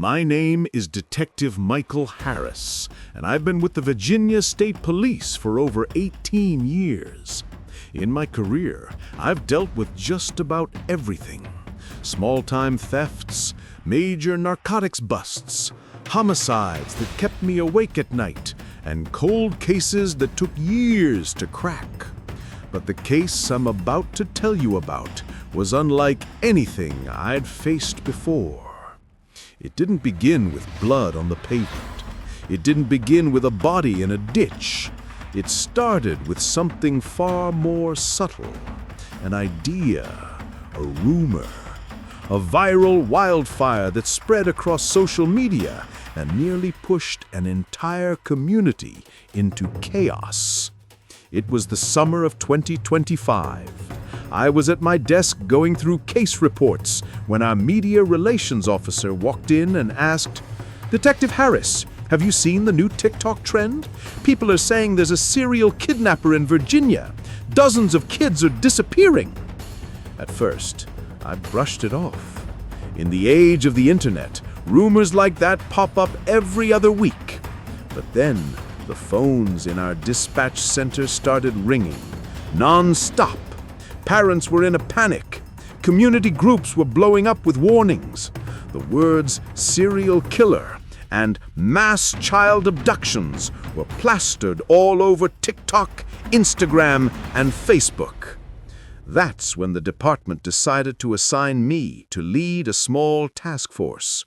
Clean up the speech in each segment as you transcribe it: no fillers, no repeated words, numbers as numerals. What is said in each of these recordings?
My name is Detective Michael Harris, and I've been with the Virginia State Police for over 18 years. In my career, I've dealt with just about everything. Small-time thefts, major narcotics busts, homicides that kept me awake at night, and cold cases that took years to crack. But the case I'm about to tell you about was unlike anything I'd faced before. It didn't begin with blood on the pavement. It didn't begin with a body in a ditch. It started with something far more subtle. An idea, a rumor, a viral wildfire that spread across social media and nearly pushed an entire community into chaos. It was the summer of 2025. I was at my desk going through case reports when our media relations officer walked in and asked, "Detective Harris, have you seen the new TikTok trend? People are saying there's a serial kidnapper in Virginia. Dozens of kids are disappearing." At first, I brushed it off. In the age of the internet, rumors like that pop up every other week. But then, the phones in our dispatch center started ringing, non-stop. Parents were in a panic. Community groups were blowing up with warnings. The words serial killer and mass child abductions were plastered all over TikTok, Instagram, and Facebook. That's when the department decided to assign me to lead a small task force.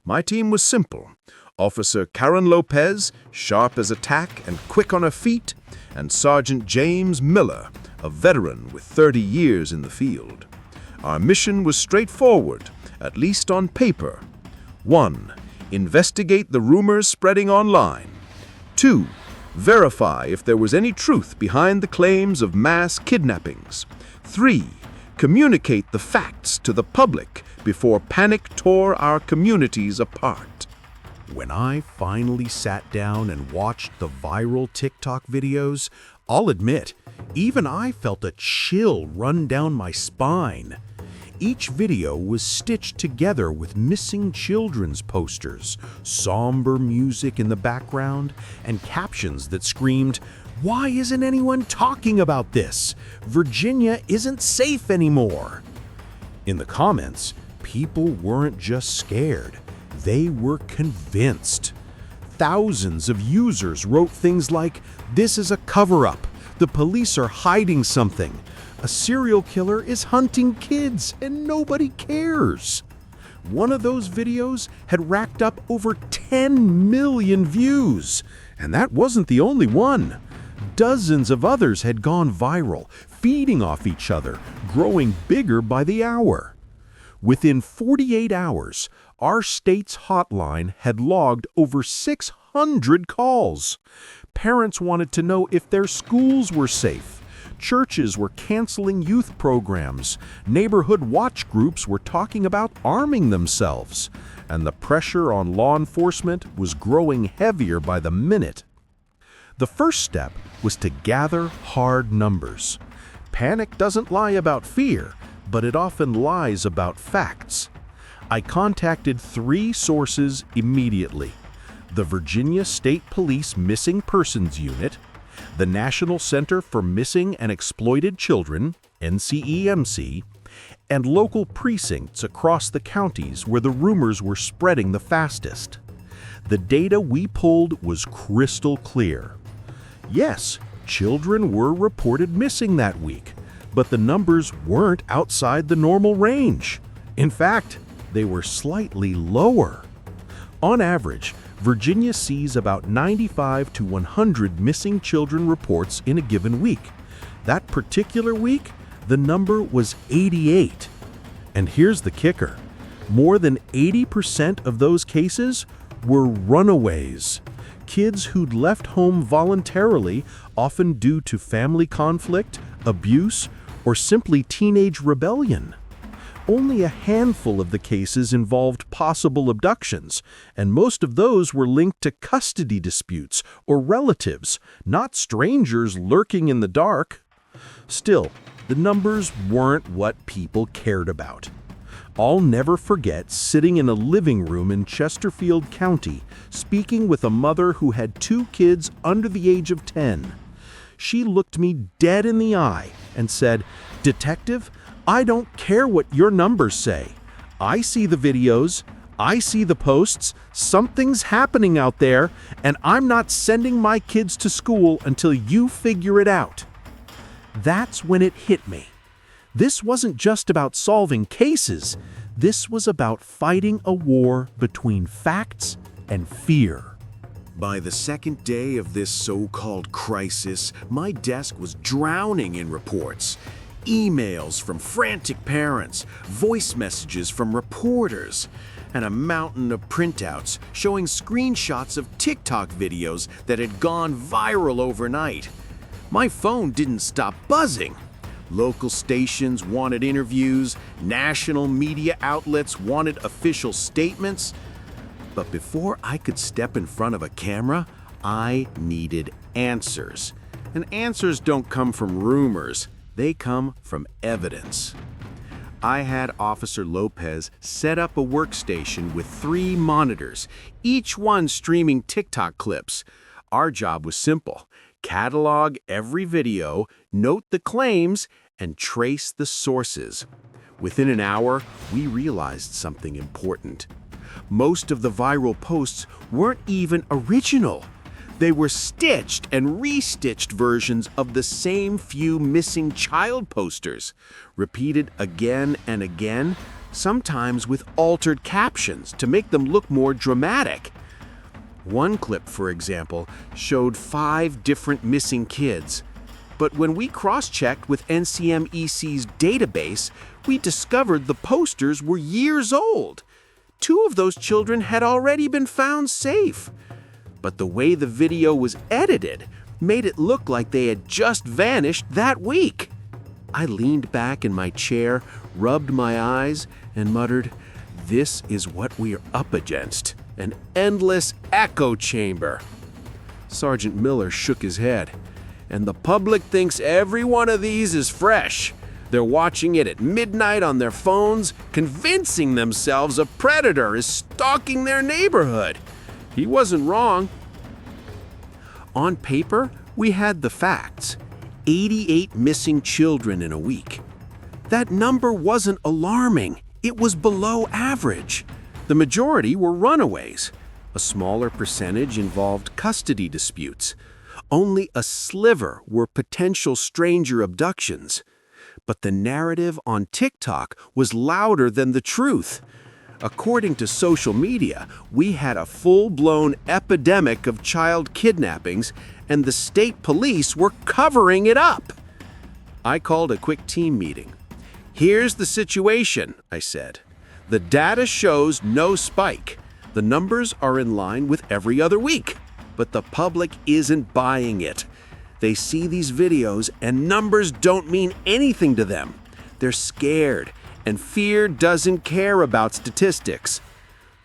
My team was simple. Officer Karen Lopez, sharp as a tack and quick on her feet, and Sergeant James Miller, a veteran with 30 years in the field. Our mission was straightforward, at least on paper. 1. Investigate the rumors spreading online. 2. Verify if there was any truth behind the claims of mass kidnappings. 3. Communicate the facts to the public before panic tore our communities apart. When I finally sat down and watched the viral TikTok videos, I'll admit, even I felt a chill run down my spine. Each video was stitched together with missing children's posters, somber music in the background, and captions that screamed, "Why isn't anyone talking about this? Virginia isn't safe anymore." In the comments, people weren't just scared. They were convinced. Thousands of users wrote things like, "This is a cover-up. The police are hiding something. A serial killer is hunting kids and nobody cares." One of those videos had racked up over 10 million views. And that wasn't the only one. Dozens of others had gone viral, feeding off each other, growing bigger by the hour. Within 48 hours, our state's hotline had logged over 600 calls. Parents wanted to know if their schools were safe. Churches were canceling youth programs. Neighborhood watch groups were talking about arming themselves. And the pressure on law enforcement was growing heavier by the minute. The first step was to gather hard numbers. Panic doesn't lie about fear, but it often lies about facts. I contacted 3 sources immediately: the Virginia State Police Missing Persons Unit, the National Center for Missing and Exploited Children, NCEMC, and local precincts across the counties where the rumors were spreading the fastest. The data we pulled was crystal clear. Yes, children were reported missing that week, but the numbers weren't outside the normal range. In fact, they were slightly lower. On average, Virginia sees about 95 to 100 missing children reports in a given week. That particular week, the number was 88. And here's the kicker. More than 80% of those cases were runaways. Kids who'd left home voluntarily, often due to family conflict, abuse, or simply teenage rebellion. Only a handful of the cases involved possible abductions, and most of those were linked to custody disputes or relatives, not strangers lurking in the dark. Still, the numbers weren't what people cared about. I'll never forget sitting in a living room in Chesterfield County, speaking with a mother who had 2 kids under the age of 10. She looked me dead in the eye and said, "Detective, I don't care what your numbers say. I see the videos, I see the posts, something's happening out there, and I'm not sending my kids to school until you figure it out." That's when it hit me. This wasn't just about solving cases. This was about fighting a war between facts and fear. By the second day of this so-called crisis, my desk was drowning in reports. Emails from frantic parents, voice messages from reporters, and a mountain of printouts showing screenshots of TikTok videos that had gone viral overnight. My phone didn't stop buzzing. Local stations wanted interviews, national media outlets wanted official statements. But before I could step in front of a camera, I needed answers. And answers don't come from rumors, they come from evidence. I had Officer Lopez set up a workstation with 3 monitors, each one streaming TikTok clips. Our job was simple: catalog every video, note the claims, and trace the sources. Within an hour, we realized something important. Most of the viral posts weren't even original. They were stitched and restitched versions of the same few missing child posters, repeated again and again, sometimes with altered captions to make them look more dramatic. One clip, for example, showed 5 different missing kids. But when we cross-checked with NCMEC's database, we discovered the posters were years old. 2 of those children had already been found safe. But the way the video was edited made it look like they had just vanished that week. I leaned back in my chair, rubbed my eyes, and muttered, "This is what we're up against. An endless echo chamber." Sergeant Miller shook his head. "And the public thinks every one of these is fresh. They're watching it at midnight on their phones, convincing themselves a predator is stalking their neighborhood." He wasn't wrong. On paper, we had the facts: 88 missing children in a week. That number wasn't alarming. It was below average. The majority were runaways. A smaller percentage involved custody disputes. Only a sliver were potential stranger abductions. But the narrative on TikTok was louder than the truth. According to social media, we had a full-blown epidemic of child kidnappings, and the state police were covering it up. I called a quick team meeting. "Here's the situation," I said. "The data shows no spike. The numbers are in line with every other week. But the public isn't buying it. They see these videos and numbers don't mean anything to them. They're scared, and fear doesn't care about statistics."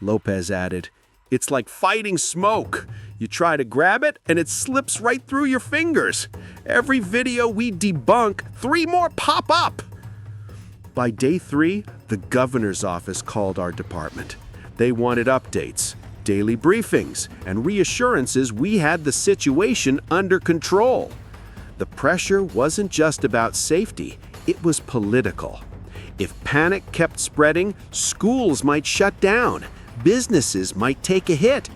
Lopez added, "It's like fighting smoke. You try to grab it and it slips right through your fingers. Every video we debunk, 3 more pop up." By day 3, the governor's office called our department. They wanted updates, daily briefings, and reassurances we had the situation under control. The pressure wasn't just about safety, it was political. If panic kept spreading, schools might shut down, businesses might take a hit.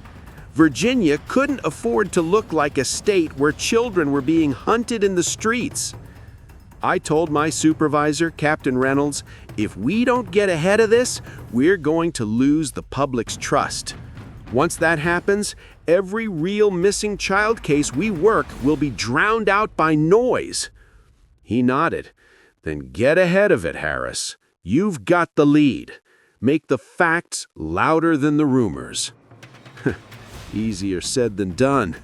Virginia couldn't afford to look like a state where children were being hunted in the streets. I told my supervisor, Captain Reynolds, if we don't get ahead of this, we're going to lose the public's trust. Once that happens, every real missing child case we work will be drowned out by noise. He nodded. "Then get ahead of it, Harris. You've got the lead. Make the facts louder than the rumors." Easier said than done.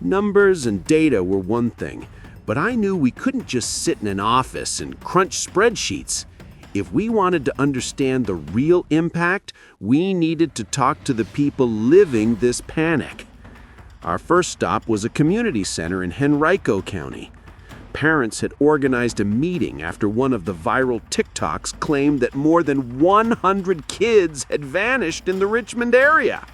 Numbers and data were one thing, but I knew we couldn't just sit in an office and crunch spreadsheets. If we wanted to understand the real impact, we needed to talk to the people living this panic. Our first stop was a community center in Henrico County. parents had organized a meeting after one of the viral TikToks claimed that more than 100 kids had vanished in the Richmond area.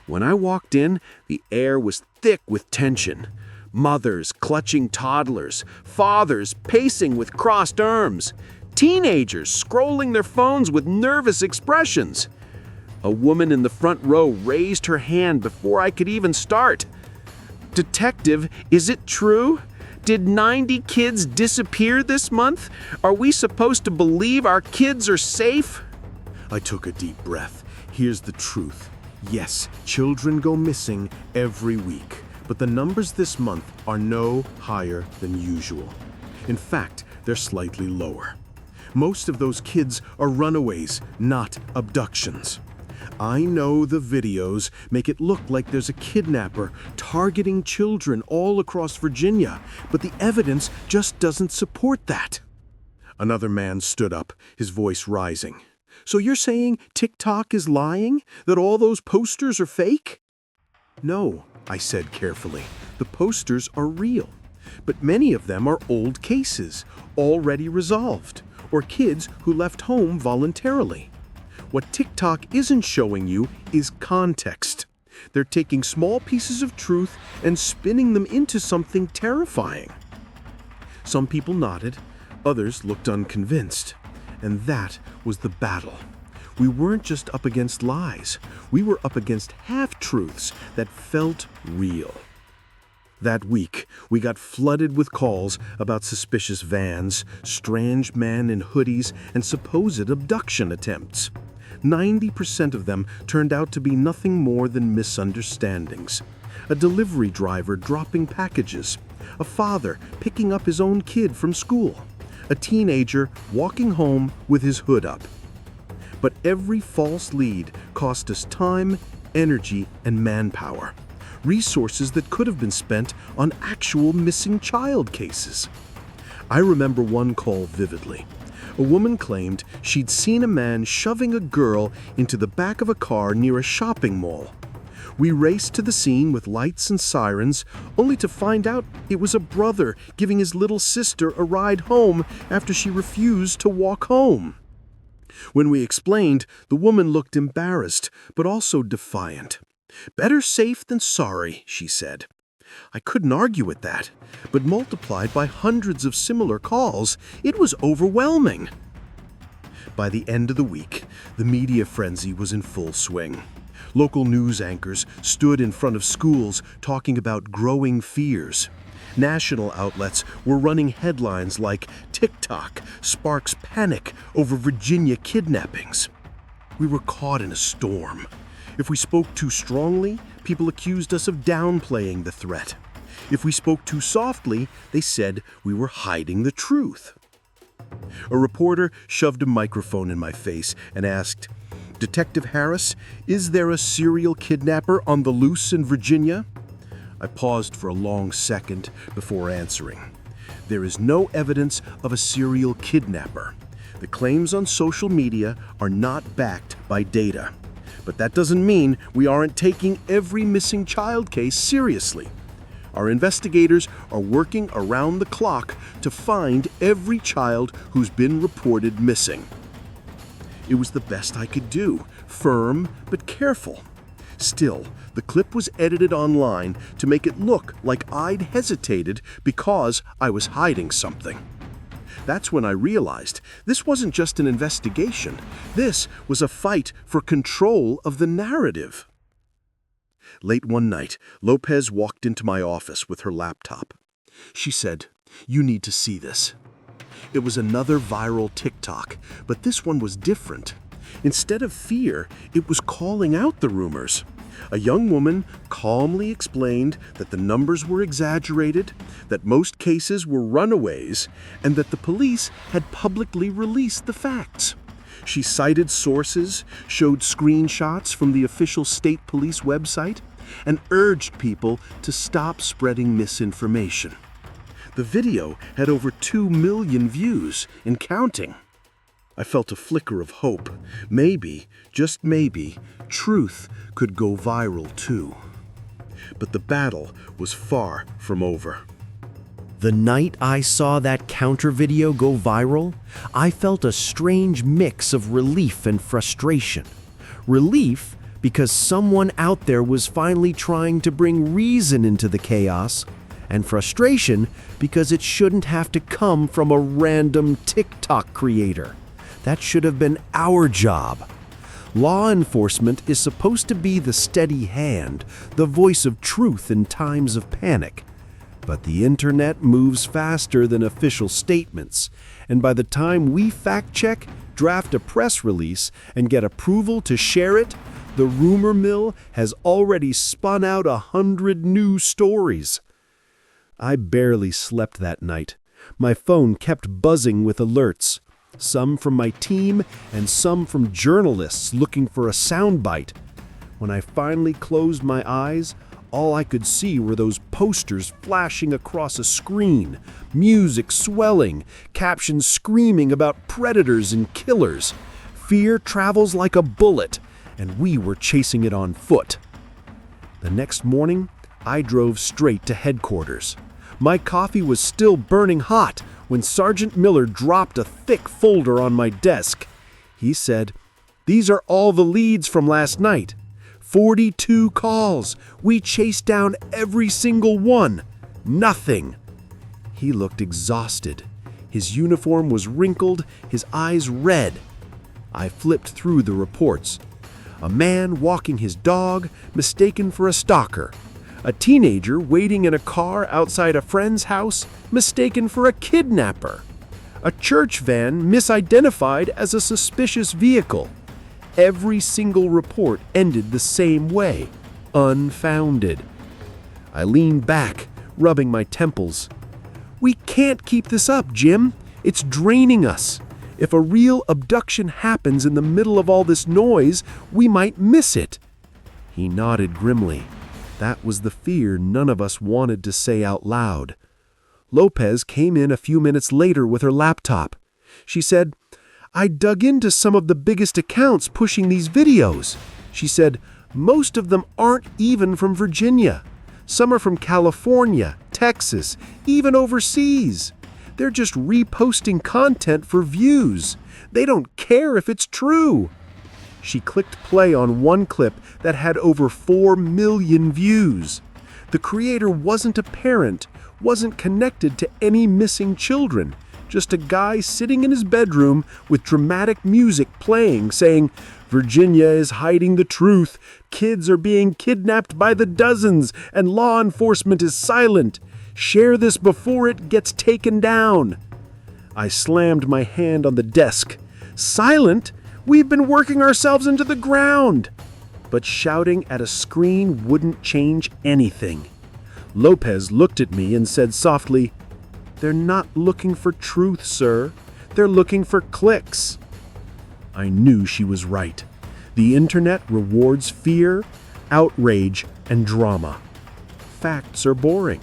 When I walked in, the air was thick with tension. Mothers clutching toddlers, fathers pacing with crossed arms, teenagers scrolling their phones with nervous expressions. A woman in the front row raised her hand before I could even start. "Detective, is it true? Did 90 kids disappear this month? Are we supposed to believe our kids are safe?" I took a deep breath. Here's the truth. Yes, children go missing every week, but the numbers this month are no higher than usual. In fact, they're slightly lower. Most of those kids are runaways, not abductions. I know the videos make it look like there's a kidnapper targeting children all across Virginia, but the evidence just doesn't support that. Another man stood up, his voice rising. "So you're saying TikTok is lying? That all those posters are fake?" "No," I said carefully. "The posters are real. But many of them are old cases, already resolved, or kids who left home voluntarily. What TikTok isn't showing you is context. They're taking small pieces of truth and spinning them into something terrifying." Some people nodded, others looked unconvinced. And that was the battle. We weren't just up against lies. We were up against half-truths that felt real. That week, we got flooded with calls about suspicious vans, strange men in hoodies, and supposed abduction attempts. 90% of them turned out to be nothing more than misunderstandings. A delivery driver dropping packages, a father picking up his own kid from school, a teenager walking home with his hood up. But every false lead cost us time, energy, and manpower. Resources that could have been spent on actual missing child cases. I remember one call vividly. A woman claimed she'd seen a man shoving a girl into the back of a car near a shopping mall. We raced to the scene with lights and sirens, only to find out it was a brother giving his little sister a ride home after she refused to walk home. When we explained, the woman looked embarrassed, but also defiant. "Better safe than sorry," she said. I couldn't argue with that, but multiplied by hundreds of similar calls, it was overwhelming. By the end of the week, the media frenzy was in full swing. Local news anchors stood in front of schools talking about growing fears. National outlets were running headlines like "TikTok sparks panic over Virginia kidnappings." We were caught in a storm. If we spoke too strongly, people accused us of downplaying the threat. If we spoke too softly, they said we were hiding the truth. A reporter shoved a microphone in my face and asked, "Detective Harris, is there a serial kidnapper on the loose in Virginia?" I paused for a long second before answering. There is no evidence of a serial kidnapper. The claims on social media are not backed by data. But that doesn't mean we aren't taking every missing child case seriously. Our investigators are working around the clock to find every child who's been reported missing. It was the best I could do, firm but careful. Still, the clip was edited online to make it look like I'd hesitated because I was hiding something. That's when I realized this wasn't just an investigation. This was a fight for control of the narrative. Late one night, Lopez walked into my office with her laptop. She said, "You need to see this." It was another viral TikTok, but this one was different. Instead of fear, it was calling out the rumors. A young woman calmly explained that the numbers were exaggerated, that most cases were runaways, and that the police had publicly released the facts. She cited sources, showed screenshots from the official state police website, and urged people to stop spreading misinformation. The video had over 2 million views and counting. I felt a flicker of hope. Maybe, just maybe, truth could go viral too. But the battle was far from over. The night I saw that counter video go viral, I felt a strange mix of relief and frustration. Relief because someone out there was finally trying to bring reason into the chaos, and frustration because it shouldn't have to come from a random TikTok creator. That should have been our job. Law enforcement is supposed to be the steady hand, the voice of truth in times of panic. But the internet moves faster than official statements, and by the time we fact-check, draft a press release, and get approval to share it, the rumor mill has already spun out 100 new stories. I barely slept that night. My phone kept buzzing with alerts, some from my team and some from journalists looking for a soundbite. When I finally closed my eyes, all I could see were those posters flashing across a screen, music swelling, captions screaming about predators and killers. Fear travels like a bullet, and we were chasing it on foot. The next morning, I drove straight to headquarters. My coffee was still burning hot when Sergeant Miller dropped a thick folder on my desk. He said, "These are all the leads from last night. 42 calls. We chased down every single one. Nothing." He looked exhausted. His uniform was wrinkled, his eyes red. I flipped through the reports. A man walking his dog, mistaken for a stalker. A teenager waiting in a car outside a friend's house, mistaken for a kidnapper. A church van misidentified as a suspicious vehicle. Every single report ended the same way, unfounded. I leaned back, rubbing my temples. "We can't keep this up, Jim. It's draining us. If a real abduction happens in the middle of all this noise, we might miss it." He nodded grimly. That was the fear none of us wanted to say out loud. Lopez came in a few minutes later with her laptop. She said, "I dug into some of the biggest accounts pushing these videos." She said, "Most of them aren't even from Virginia. Some are from California, Texas, even overseas. They're just reposting content for views. They don't care if it's true." She clicked play on one clip that had over 4 million views. The creator wasn't a parent, wasn't connected to any missing children, just a guy sitting in his bedroom with dramatic music playing, saying, "Virginia is hiding the truth. Kids are being kidnapped by the dozens, and law enforcement is silent. Share this before it gets taken down." I slammed my hand on the desk. "Silent? We've been working ourselves into the ground." But shouting at a screen wouldn't change anything. Lopez looked at me and said softly, "They're not looking for truth, sir. They're looking for clicks." I knew she was right. The internet rewards fear, outrage, and drama. Facts are boring.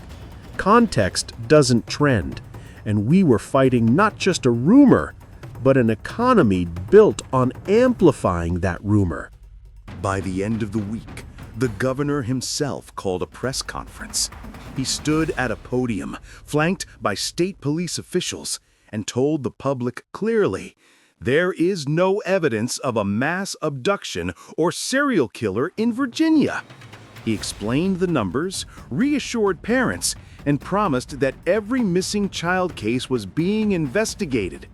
Context doesn't trend. And we were fighting not just a rumor, but an economy built on amplifying that rumor. By the end of the week, the governor himself called a press conference. He stood at a podium, flanked by state police officials, and told the public clearly, there is no evidence of a mass abduction or serial killer in Virginia. He explained the numbers, reassured parents, and promised that every missing child case was being investigated.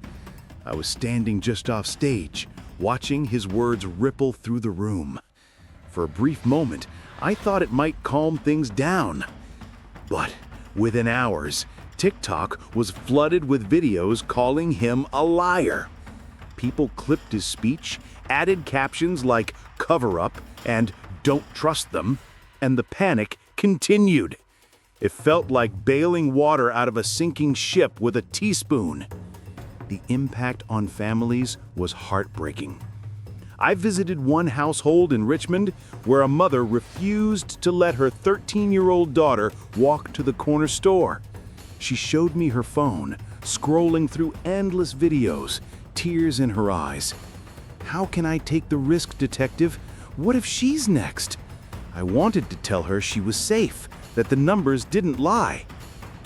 I was standing just off stage, watching his words ripple through the room. For a brief moment, I thought it might calm things down. But within hours, TikTok was flooded with videos calling him a liar. People clipped his speech, added captions like "cover up" and "don't trust them," and the panic continued. It felt like bailing water out of a sinking ship with a teaspoon. The impact on families was heartbreaking. I visited one household in Richmond where a mother refused to let her 13-year-old daughter walk to the corner store. She showed me her phone, scrolling through endless videos, tears in her eyes. "How can I take the risk, detective? What if she's next?" I wanted to tell her she was safe, that the numbers didn't lie.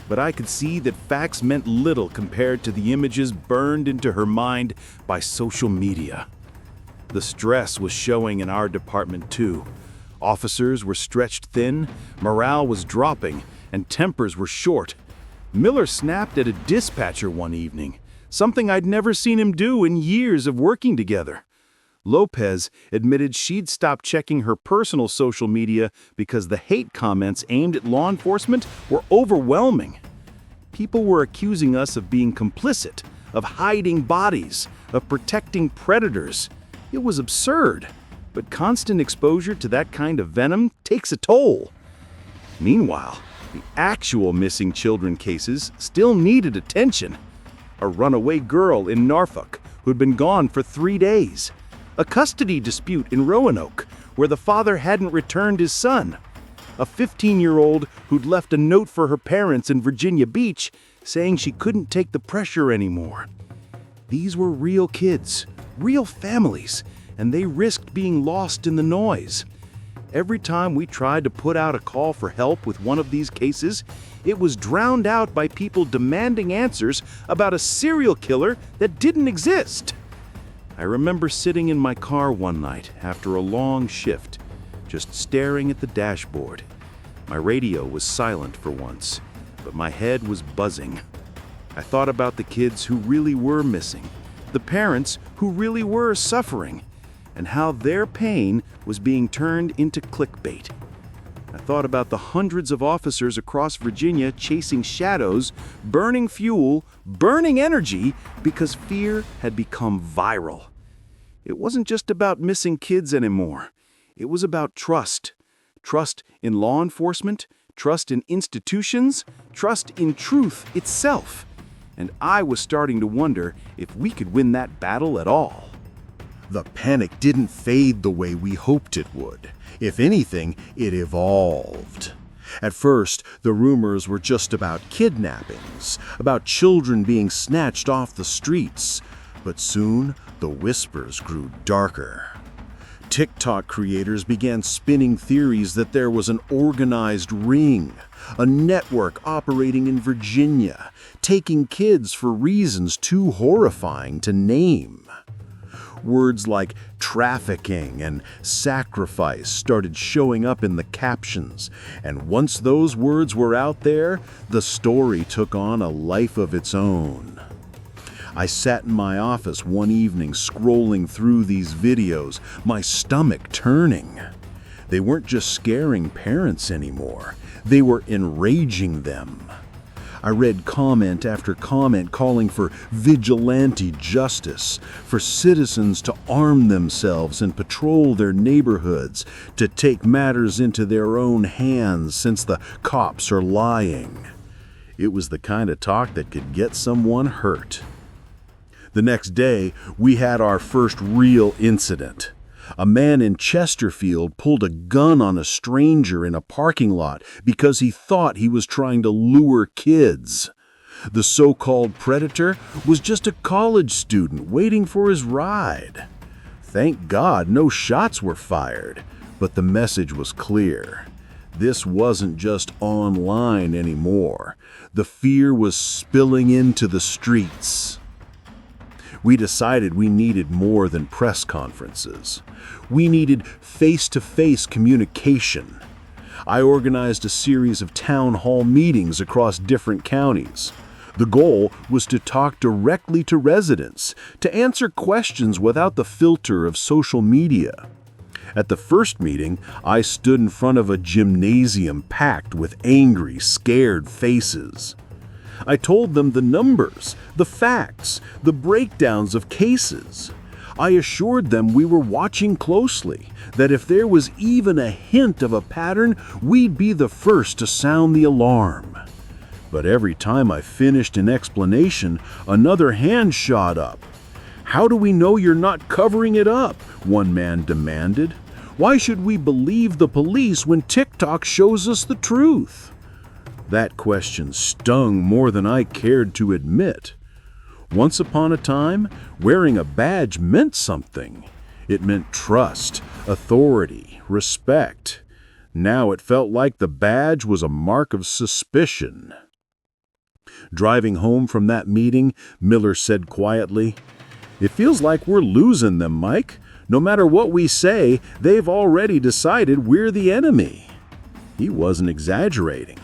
but I could see that facts meant little compared to the images burned into her mind by social media. The stress was showing in our department too. Officers were stretched thin, morale was dropping, and tempers were short. Miller snapped at a dispatcher one evening, something I'd never seen him do in years of working together. Lopez admitted she'd stopped checking her personal social media because the hate comments aimed at law enforcement were overwhelming. People were accusing us of being complicit, of hiding bodies, of protecting predators. It was absurd, but constant exposure to that kind of venom takes a toll. Meanwhile, the actual missing children cases still needed attention. A runaway girl in Norfolk who'd been gone for 3 days. A custody dispute in Roanoke where the father hadn't returned his son. A 15-year-old who'd left a note for her parents in Virginia Beach saying she couldn't take the pressure anymore. These were real kids, real families, and they risked being lost in the noise. Every time we tried to put out a call for help with one of these cases, it was drowned out by people demanding answers about a serial killer that didn't exist. I remember sitting in my car one night after a long shift, just staring at the dashboard. My radio was silent for once, but my head was buzzing. I thought about the kids who really were missing, the parents who really were suffering, and how their pain was being turned into clickbait. I thought about the hundreds of officers across Virginia chasing shadows, burning fuel, burning energy, because fear had become viral. It wasn't just about missing kids anymore. It was about trust. Trust in law enforcement, trust in institutions, trust in truth itself. And I was starting to wonder if we could win that battle at all. The panic didn't fade the way we hoped it would. If anything, it evolved. At first, the rumors were just about kidnappings, about children being snatched off the streets. But soon, the whispers grew darker. TikTok creators began spinning theories that there was an organized ring, a network operating in Virginia, taking kids for reasons too horrifying to name. Words like trafficking and sacrifice started showing up in the captions, and once those words were out there, the story took on a life of its own. I sat in my office one evening scrolling through these videos, my stomach turning. They weren't just scaring parents anymore, they were enraging them. I read comment after comment calling for vigilante justice, for citizens to arm themselves and patrol their neighborhoods, to take matters into their own hands since the cops are lying. It was the kind of talk that could get someone hurt. The next day, we had our first real incident. A man in Chesterfield pulled a gun on a stranger in a parking lot because he thought he was trying to lure kids. The so-called predator was just a college student waiting for his ride. Thank God no shots were fired, but the message was clear. This wasn't just online anymore. The fear was spilling into the streets. We decided we needed more than press conferences. We needed face-to-face communication. I organized a series of town hall meetings across different counties. The goal was to talk directly to residents, to answer questions without the filter of social media. At the first meeting, I stood in front of a gymnasium packed with angry, scared faces. I told them the numbers, the facts, the breakdowns of cases. I assured them we were watching closely, that if there was even a hint of a pattern, we'd be the first to sound the alarm. But every time I finished an explanation, another hand shot up. "How do we know you're not covering it up?" one man demanded. "Why should we believe the police when TikTok shows us the truth?" That question stung more than I cared to admit. Once upon a time, wearing a badge meant something. It meant trust, authority, respect. Now it felt like the badge was a mark of suspicion. Driving home from that meeting, Miller said quietly, "It feels like we're losing them, Mike. No matter what we say, they've already decided we're the enemy." He wasn't exaggerating.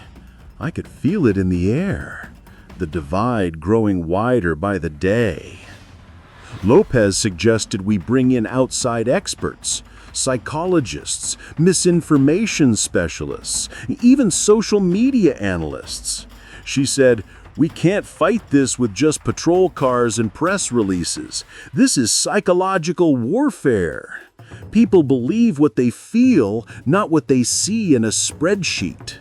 I could feel it in the air, the divide growing wider by the day. Lopez suggested we bring in outside experts, psychologists, misinformation specialists, even social media analysts. She said, "We can't fight this with just patrol cars and press releases. This is psychological warfare. People believe what they feel, not what they see in a spreadsheet."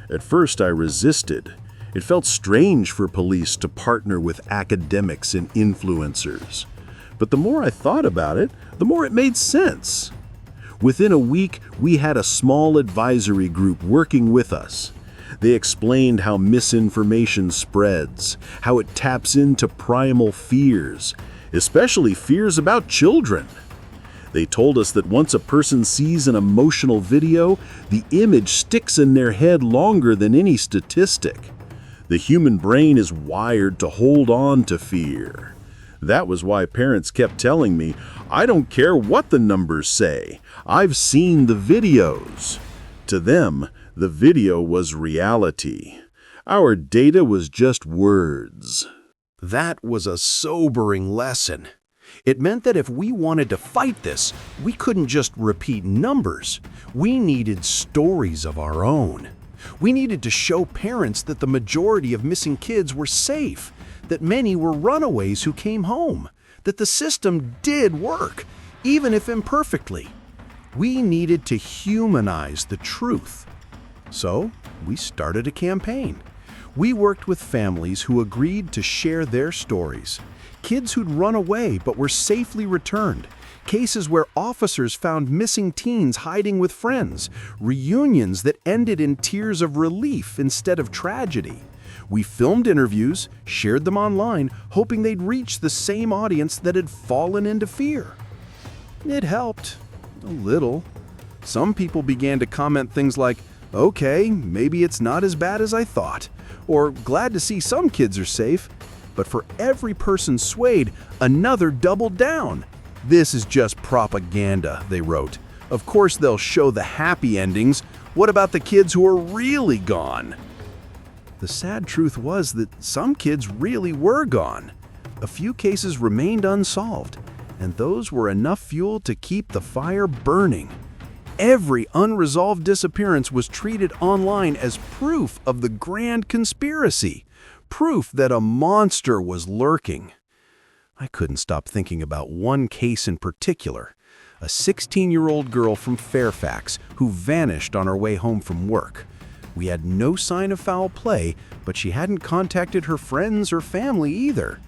At first I resisted. It felt strange for police to partner with academics and influencers. But the more I thought about it, the more it made sense. Within a week, we had a small advisory group working with us. They explained how misinformation spreads, how it taps into primal fears, especially fears about children. They told us that once a person sees an emotional video, the image sticks in their head longer than any statistic. The human brain is wired to hold on to fear. That was why parents kept telling me, "I don't care what the numbers say. I've seen the videos." To them, the video was reality. Our data was just words. That was a sobering lesson. It meant that if we wanted to fight this, we couldn't just repeat numbers. We needed stories of our own. We needed to show parents that the majority of missing kids were safe, that many were runaways who came home, that the system did work, even if imperfectly. We needed to humanize the truth. So, we started a campaign. We worked with families who agreed to share their stories. Kids who'd run away but were safely returned. Cases where officers found missing teens hiding with friends. Reunions that ended in tears of relief instead of tragedy. We filmed interviews, shared them online, hoping they'd reach the same audience that had fallen into fear. It helped. A little. Some people began to comment things like, "Okay, maybe it's not as bad as I thought," or "Glad to see some kids are safe." But for every person swayed, another doubled down. "This is just propaganda," they wrote. "Of course they'll show the happy endings. What about the kids who are really gone?" The sad truth was that some kids really were gone. A few cases remained unsolved, and those were enough fuel to keep the fire burning. Every unresolved disappearance was treated online as proof of the grand conspiracy, proof that a monster was lurking. I couldn't stop thinking about one case in particular, a 16-year-old girl from Fairfax who vanished on her way home from work. We had no sign of foul play, but she hadn't contacted her friends or family either.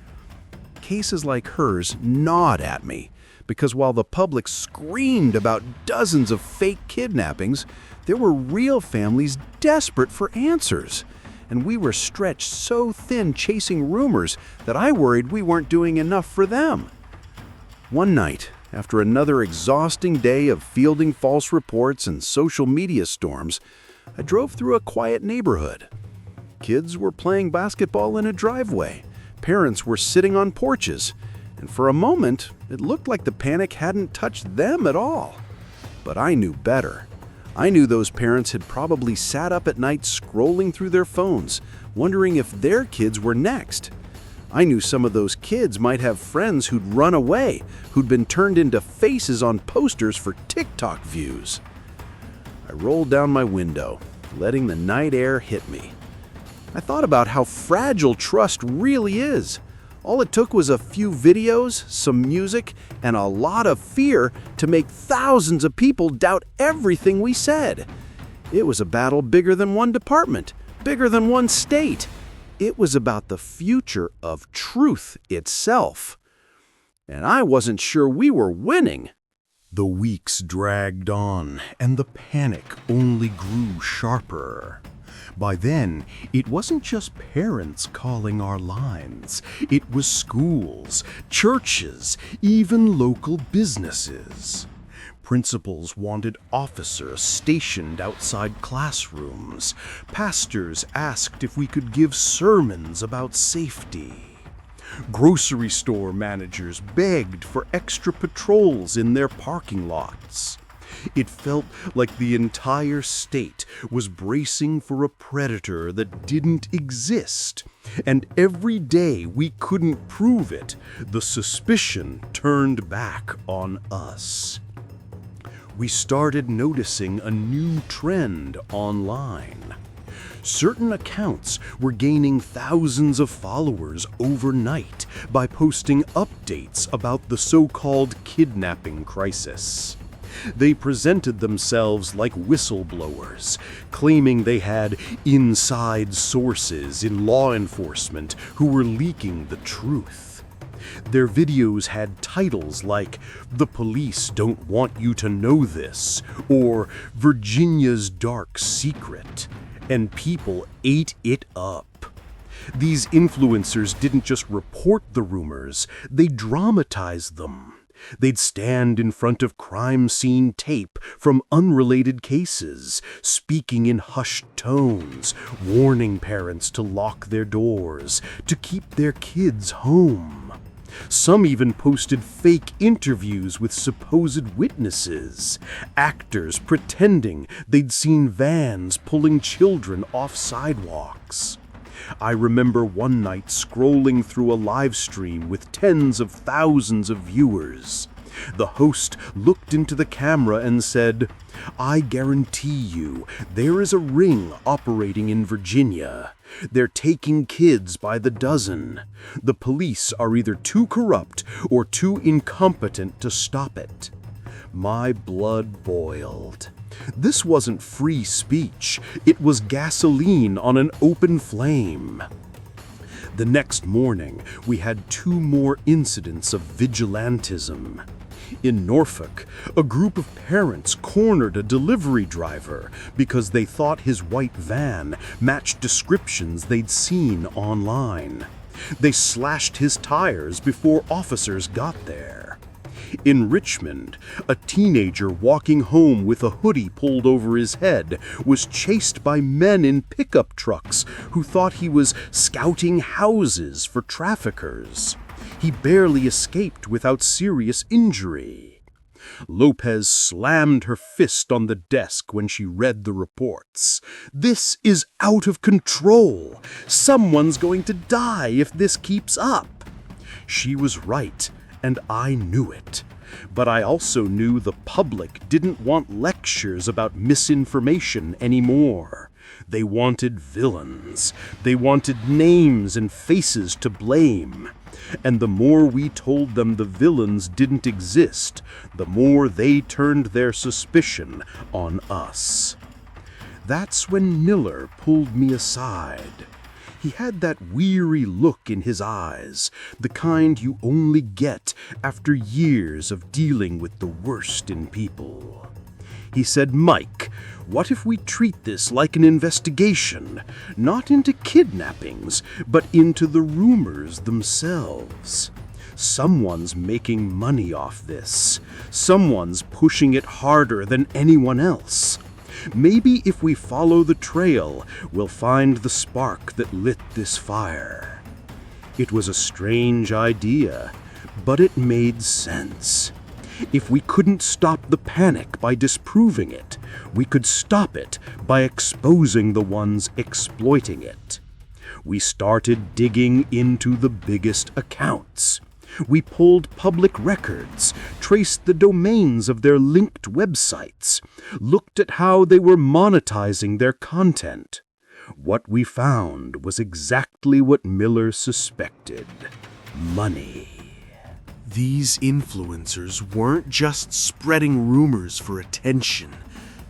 Cases like hers gnawed at me, because while the public screamed about dozens of fake kidnappings, there were real families desperate for answers. And we were stretched so thin chasing rumors that I worried we weren't doing enough for them. One night, after another exhausting day of fielding false reports and social media storms, I drove through a quiet neighborhood. Kids were playing basketball in a driveway. Parents were sitting on porches. And for a moment, it looked like the panic hadn't touched them at all. But I knew better. I knew those parents had probably sat up at night scrolling through their phones, wondering if their kids were next. I knew some of those kids might have friends who'd run away, who'd been turned into faces on posters for TikTok views. I rolled down my window, letting the night air hit me. I thought about how fragile trust really is. All it took was a few videos, some music, and a lot of fear to make thousands of people doubt everything we said. It was a battle bigger than one department, bigger than one state. It was about the future of truth itself. And I wasn't sure we were winning. The weeks dragged on, and the panic only grew sharper. By then, it wasn't just parents calling our lines. It was schools, churches, even local businesses. Principals wanted officers stationed outside classrooms. Pastors asked if we could give sermons about safety. Grocery store managers begged for extra patrols in their parking lots. It felt like the entire state was bracing for a predator that didn't exist. And every day we couldn't prove it, the suspicion turned back on us. We started noticing a new trend online. Certain accounts were gaining thousands of followers overnight by posting updates about the so-called kidnapping crisis. They presented themselves like whistleblowers, claiming they had inside sources in law enforcement who were leaking the truth. Their videos had titles like, "The police don't want you to know this," or "Virginia's Dark Secret," and people ate it up. These influencers didn't just report the rumors, they dramatized them. They'd stand in front of crime scene tape from unrelated cases, speaking in hushed tones, warning parents to lock their doors, to keep their kids home. Some even posted fake interviews with supposed witnesses, actors pretending they'd seen vans pulling children off sidewalks. I remember one night scrolling through a live stream with tens of thousands of viewers. The host looked into the camera and said, "I guarantee you, there is a ring operating in Virginia. They're taking kids by the dozen. The police are either too corrupt or too incompetent to stop it." My blood boiled. This wasn't free speech. It was gasoline on an open flame. The next morning, we had 2 more incidents of vigilantism. In Norfolk, a group of parents cornered a delivery driver because they thought his white van matched descriptions they'd seen online. They slashed his tires before officers got there. In Richmond, a teenager walking home with a hoodie pulled over his head was chased by men in pickup trucks who thought he was scouting houses for traffickers. He barely escaped without serious injury. Lopez slammed her fist on the desk when she read the reports. "This is out of control. Someone's going to die if this keeps up." She was right, and I knew it. But I also knew the public didn't want lectures about misinformation anymore. They wanted villains. They wanted names and faces to blame. And the more we told them the villains didn't exist, the more they turned their suspicion on us. That's when Miller pulled me aside. He had that weary look in his eyes, the kind you only get after years of dealing with the worst in people. He said, "Mike, what if we treat this like an investigation, not into kidnappings, but into the rumors themselves? Someone's making money off this. Someone's pushing it harder than anyone else. Maybe if we follow the trail, we'll find the spark that lit this fire." It was a strange idea, but it made sense. If we couldn't stop the panic by disproving it, we could stop it by exposing the ones exploiting it. We started digging into the biggest accounts. We pulled public records, traced the domains of their linked websites, looked at how they were monetizing their content. What we found was exactly what Miller suspected: money. These influencers weren't just spreading rumors for attention.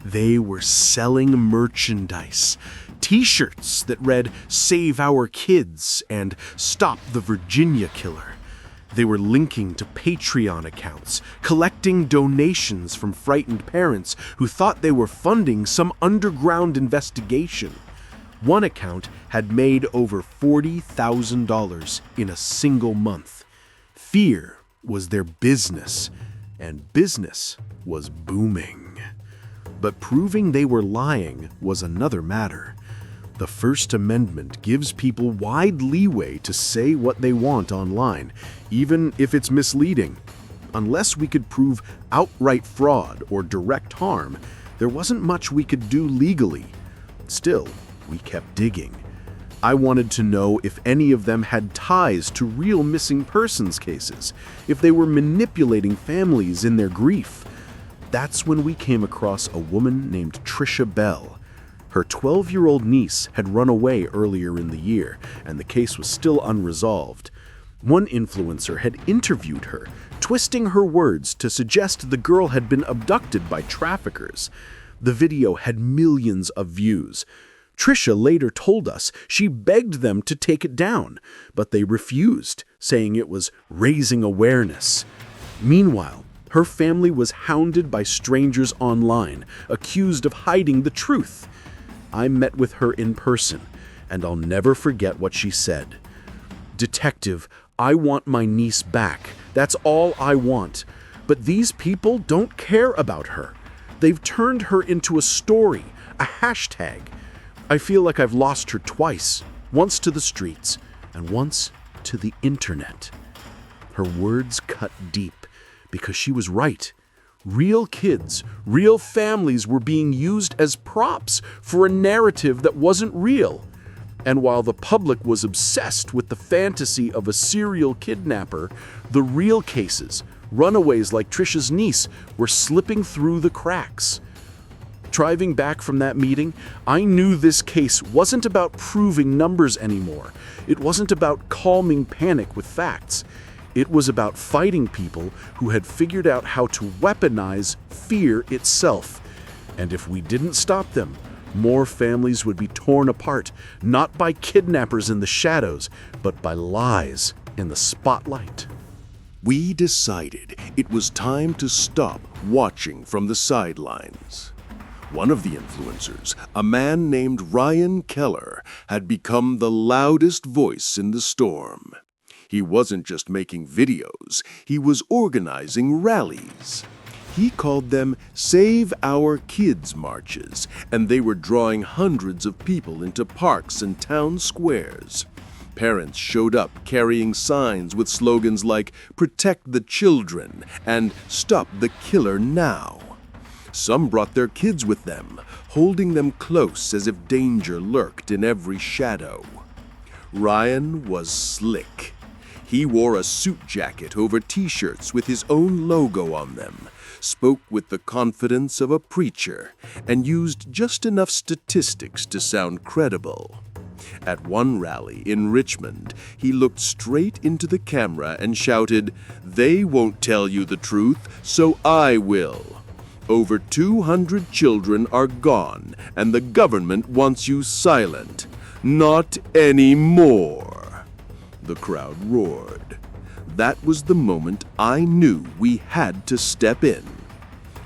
They were selling merchandise. T-shirts that read "Save Our Kids" and "Stop the Virginia Killer." They were linking to Patreon accounts, collecting donations from frightened parents who thought they were funding some underground investigation. One account had made over $40,000 in a single month. Fear was their business, and business was booming. But proving they were lying was another matter. The First Amendment gives people wide leeway to say what they want online, even if it's misleading. Unless we could prove outright fraud or direct harm, there wasn't much we could do legally. Still, we kept digging. I wanted to know if any of them had ties to real missing persons cases, if they were manipulating families in their grief. That's when we came across a woman named Trisha Bell. Her 12-year-old niece had run away earlier in the year, and the case was still unresolved. One influencer had interviewed her, twisting her words to suggest the girl had been abducted by traffickers. The video had millions of views. Trisha later told us she begged them to take it down, but they refused, saying it was raising awareness. Meanwhile, her family was hounded by strangers online, accused of hiding the truth. I met with her in person, and I'll never forget what she said. "Detective, I want my niece back. That's all I want. But these people don't care about her. They've turned her into a story, a hashtag. I feel like I've lost her twice, once to the streets and once to the internet." Her words cut deep because she was right. Real kids, real families were being used as props for a narrative that wasn't real. And while the public was obsessed with the fantasy of a serial kidnapper, the real cases, runaways like Trisha's niece, were slipping through the cracks. Driving back from that meeting, I knew this case wasn't about proving numbers anymore. It wasn't about calming panic with facts. It was about fighting people who had figured out how to weaponize fear itself. And if we didn't stop them, more families would be torn apart, not by kidnappers in the shadows, but by lies in the spotlight. We decided it was time to stop watching from the sidelines. One of the influencers, a man named Ryan Keller, had become the loudest voice in the storm. He wasn't just making videos, he was organizing rallies. He called them Save Our Kids marches, and they were drawing hundreds of people into parks and town squares. Parents showed up carrying signs with slogans like "Protect the Children" and "Stop the Killer Now." Some brought their kids with them, holding them close as if danger lurked in every shadow. Ryan was slick. He wore a suit jacket over t-shirts with his own logo on them, spoke with the confidence of a preacher, and used just enough statistics to sound credible. At one rally in Richmond, he looked straight into the camera and shouted, "They won't tell you the truth, so I will. Over 200 children are gone, and the government wants you silent. Not anymore." The crowd roared. That was the moment I knew we had to step in.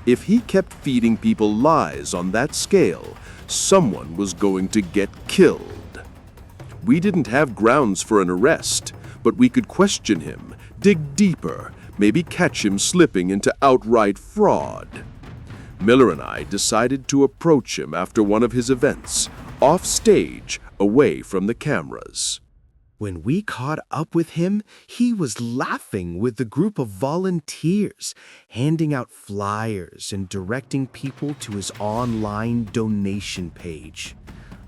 If he kept feeding people lies on that scale, someone was going to get killed. We didn't have grounds for an arrest, but we could question him, dig deeper, maybe catch him slipping into outright fraud. Miller and I decided to approach him after one of his events, off stage, away from the cameras. When we caught up with him, he was laughing with the group of volunteers, handing out flyers and directing people to his online donation page.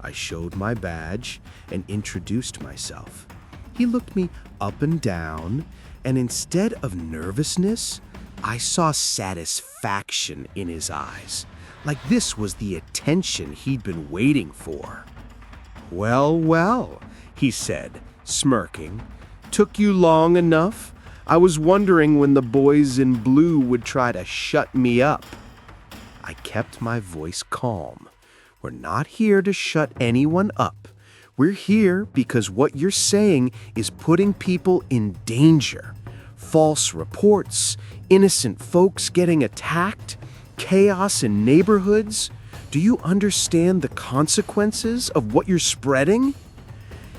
I showed my badge and introduced myself. He looked me up and down, and instead of nervousness, I saw satisfaction in his eyes, like this was the attention he'd been waiting for. "Well, well," he said, smirking. "Took you long enough? I was wondering when the boys in blue would try to shut me up." I kept my voice calm. "We're not here to shut anyone up. We're here because what you're saying is putting people in danger. False reports, innocent folks getting attacked, chaos in neighborhoods. Do you understand the consequences of what you're spreading?"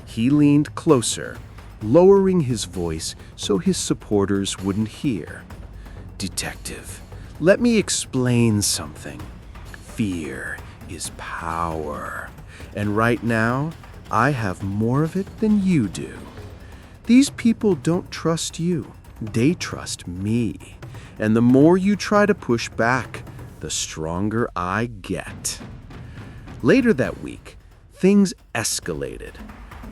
He leaned closer, lowering his voice so his supporters wouldn't hear. Detective, let me explain something. Fear is power. And right now, I have more of it than you do. These people don't trust you. They trust me. And the more you try to push back, the stronger I get. Later that week, things escalated.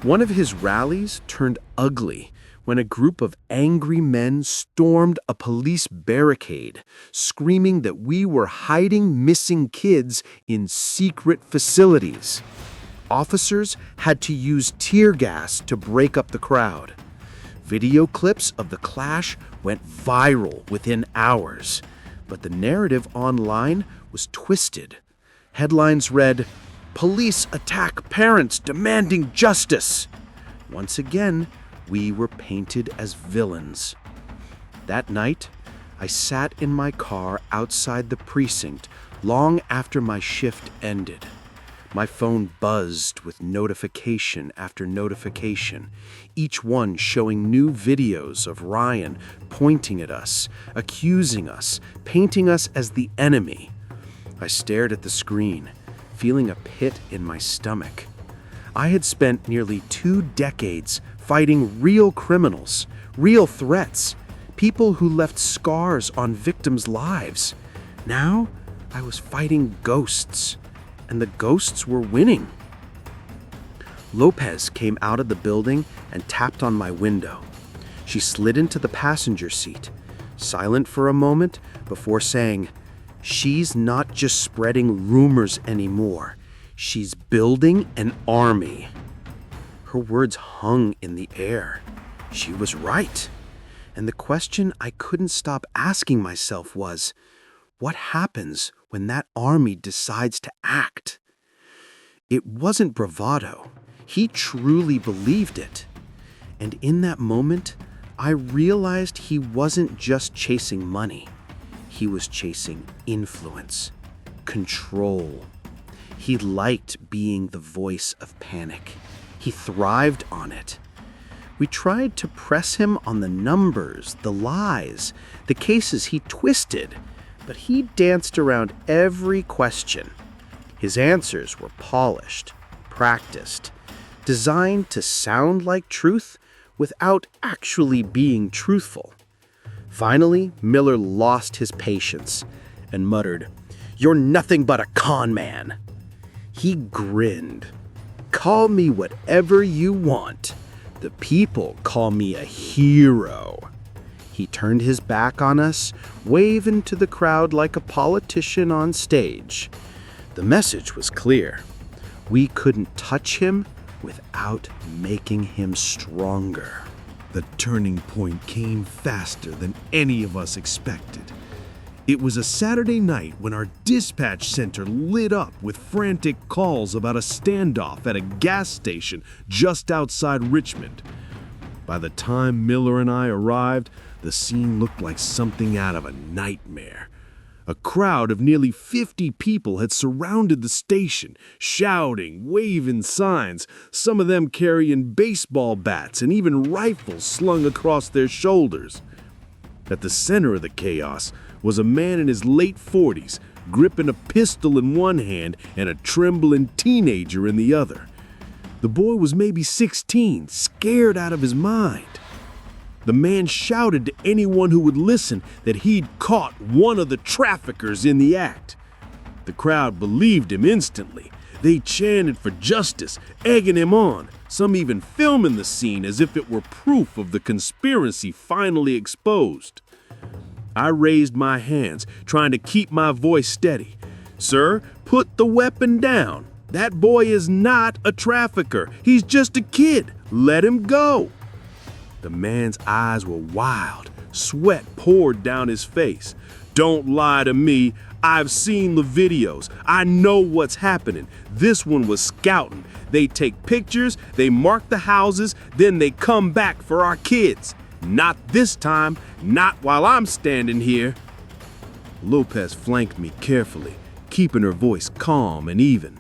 One of his rallies turned ugly when a group of angry men stormed a police barricade, screaming that we were hiding missing kids in secret facilities. Officers had to use tear gas to break up the crowd. Video clips of the clash went viral within hours, but the narrative online was twisted. Headlines read, "Police attack parents demanding justice." Once again, we were painted as villains. That night, I sat in my car outside the precinct long after my shift ended. My phone buzzed with notification after notification, each one showing new videos of Ryan pointing at us, accusing us, painting us as the enemy. I stared at the screen, feeling a pit in my stomach. I had spent nearly 2 decades fighting real criminals, real threats, people who left scars on victims' lives. Now, I was fighting ghosts, and the ghosts were winning. Lopez came out of the building and tapped on my window. She slid into the passenger seat, silent for a moment before saying, "She's not just spreading rumors anymore. She's building an army." Her words hung in the air. She was right. And the question I couldn't stop asking myself was, what happens when that army decides to act? It wasn't bravado. He truly believed it. And in that moment, I realized he wasn't just chasing money. He was chasing influence, control. He liked being the voice of panic. He thrived on it. We tried to press him on the numbers, the lies, the cases he twisted, but he danced around every question. His answers were polished, practiced, designed to sound like truth without actually being truthful. Finally, Miller lost his patience and muttered, "You're nothing but a con man." He grinned. "Call me whatever you want. The people call me a hero." He turned his back on us, waving to the crowd like a politician on stage. The message was clear. We couldn't touch him without making him stronger. The turning point came faster than any of us expected. It was a Saturday night when our dispatch center lit up with frantic calls about a standoff at a gas station just outside Richmond. By the time Miller and I arrived, the scene looked like something out of a nightmare. A crowd of nearly 50 people had surrounded the station, shouting, waving signs, some of them carrying baseball bats and even rifles slung across their shoulders. At the center of the chaos was a man in his late 40s, gripping a pistol in one hand and a trembling teenager in the other. The boy was maybe 16, scared out of his mind. The man shouted to anyone who would listen that he'd caught one of the traffickers in the act. The crowd believed him instantly. They chanted for justice, egging him on, some even filming the scene as if it were proof of the conspiracy finally exposed. I raised my hands, trying to keep my voice steady. "Sir, put the weapon down. That boy is not a trafficker. He's just a kid. Let him go." The man's eyes were wild. Sweat poured down his face. "Don't lie to me. I've seen the videos. I know what's happening. This one was scouting. They take pictures, they mark the houses, then they come back for our kids. Not this time, not while I'm standing here." Lopez flanked me carefully, keeping her voice calm and even.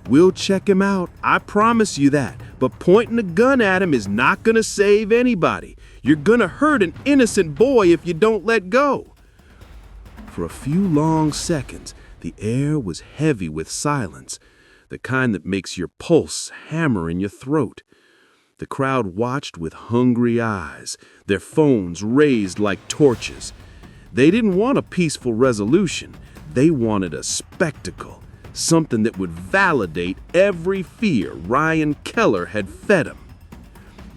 "We'll check him out, I promise you that, but pointing a gun at him is not gonna save anybody. You're gonna hurt an innocent boy if you don't let go. For a few long seconds, the air was heavy with silence, the kind that makes your pulse hammer in your throat. The crowd watched with hungry eyes, their phones raised like torches. They didn't want a peaceful resolution. They wanted a spectacle, something that would validate every fear Ryan Keller had fed him.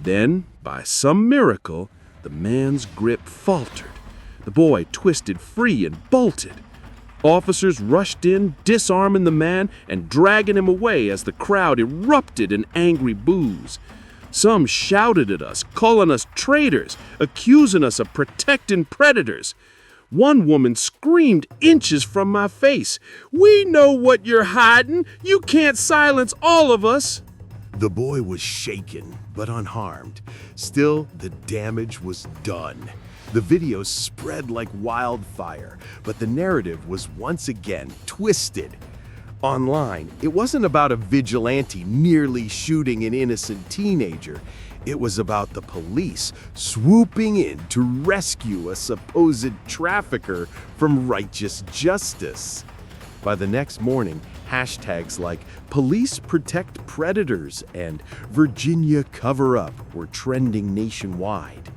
Then, by some miracle, the man's grip faltered. The boy twisted free and bolted. Officers rushed in, disarming the man and dragging him away as the crowd erupted in angry boos. Some shouted at us, calling us traitors, accusing us of protecting predators. One woman screamed inches from my face, "We know what you're hiding! You can't silence all of us!" The boy was shaken, but unharmed. Still, the damage was done. The video spread like wildfire, but the narrative was once again twisted. Online, it wasn't about a vigilante nearly shooting an innocent teenager. It was about the police swooping in to rescue a supposed trafficker from righteous justice. By the next morning, hashtags like "Police Protect Predators" and "Virginia Cover Up" were trending nationwide.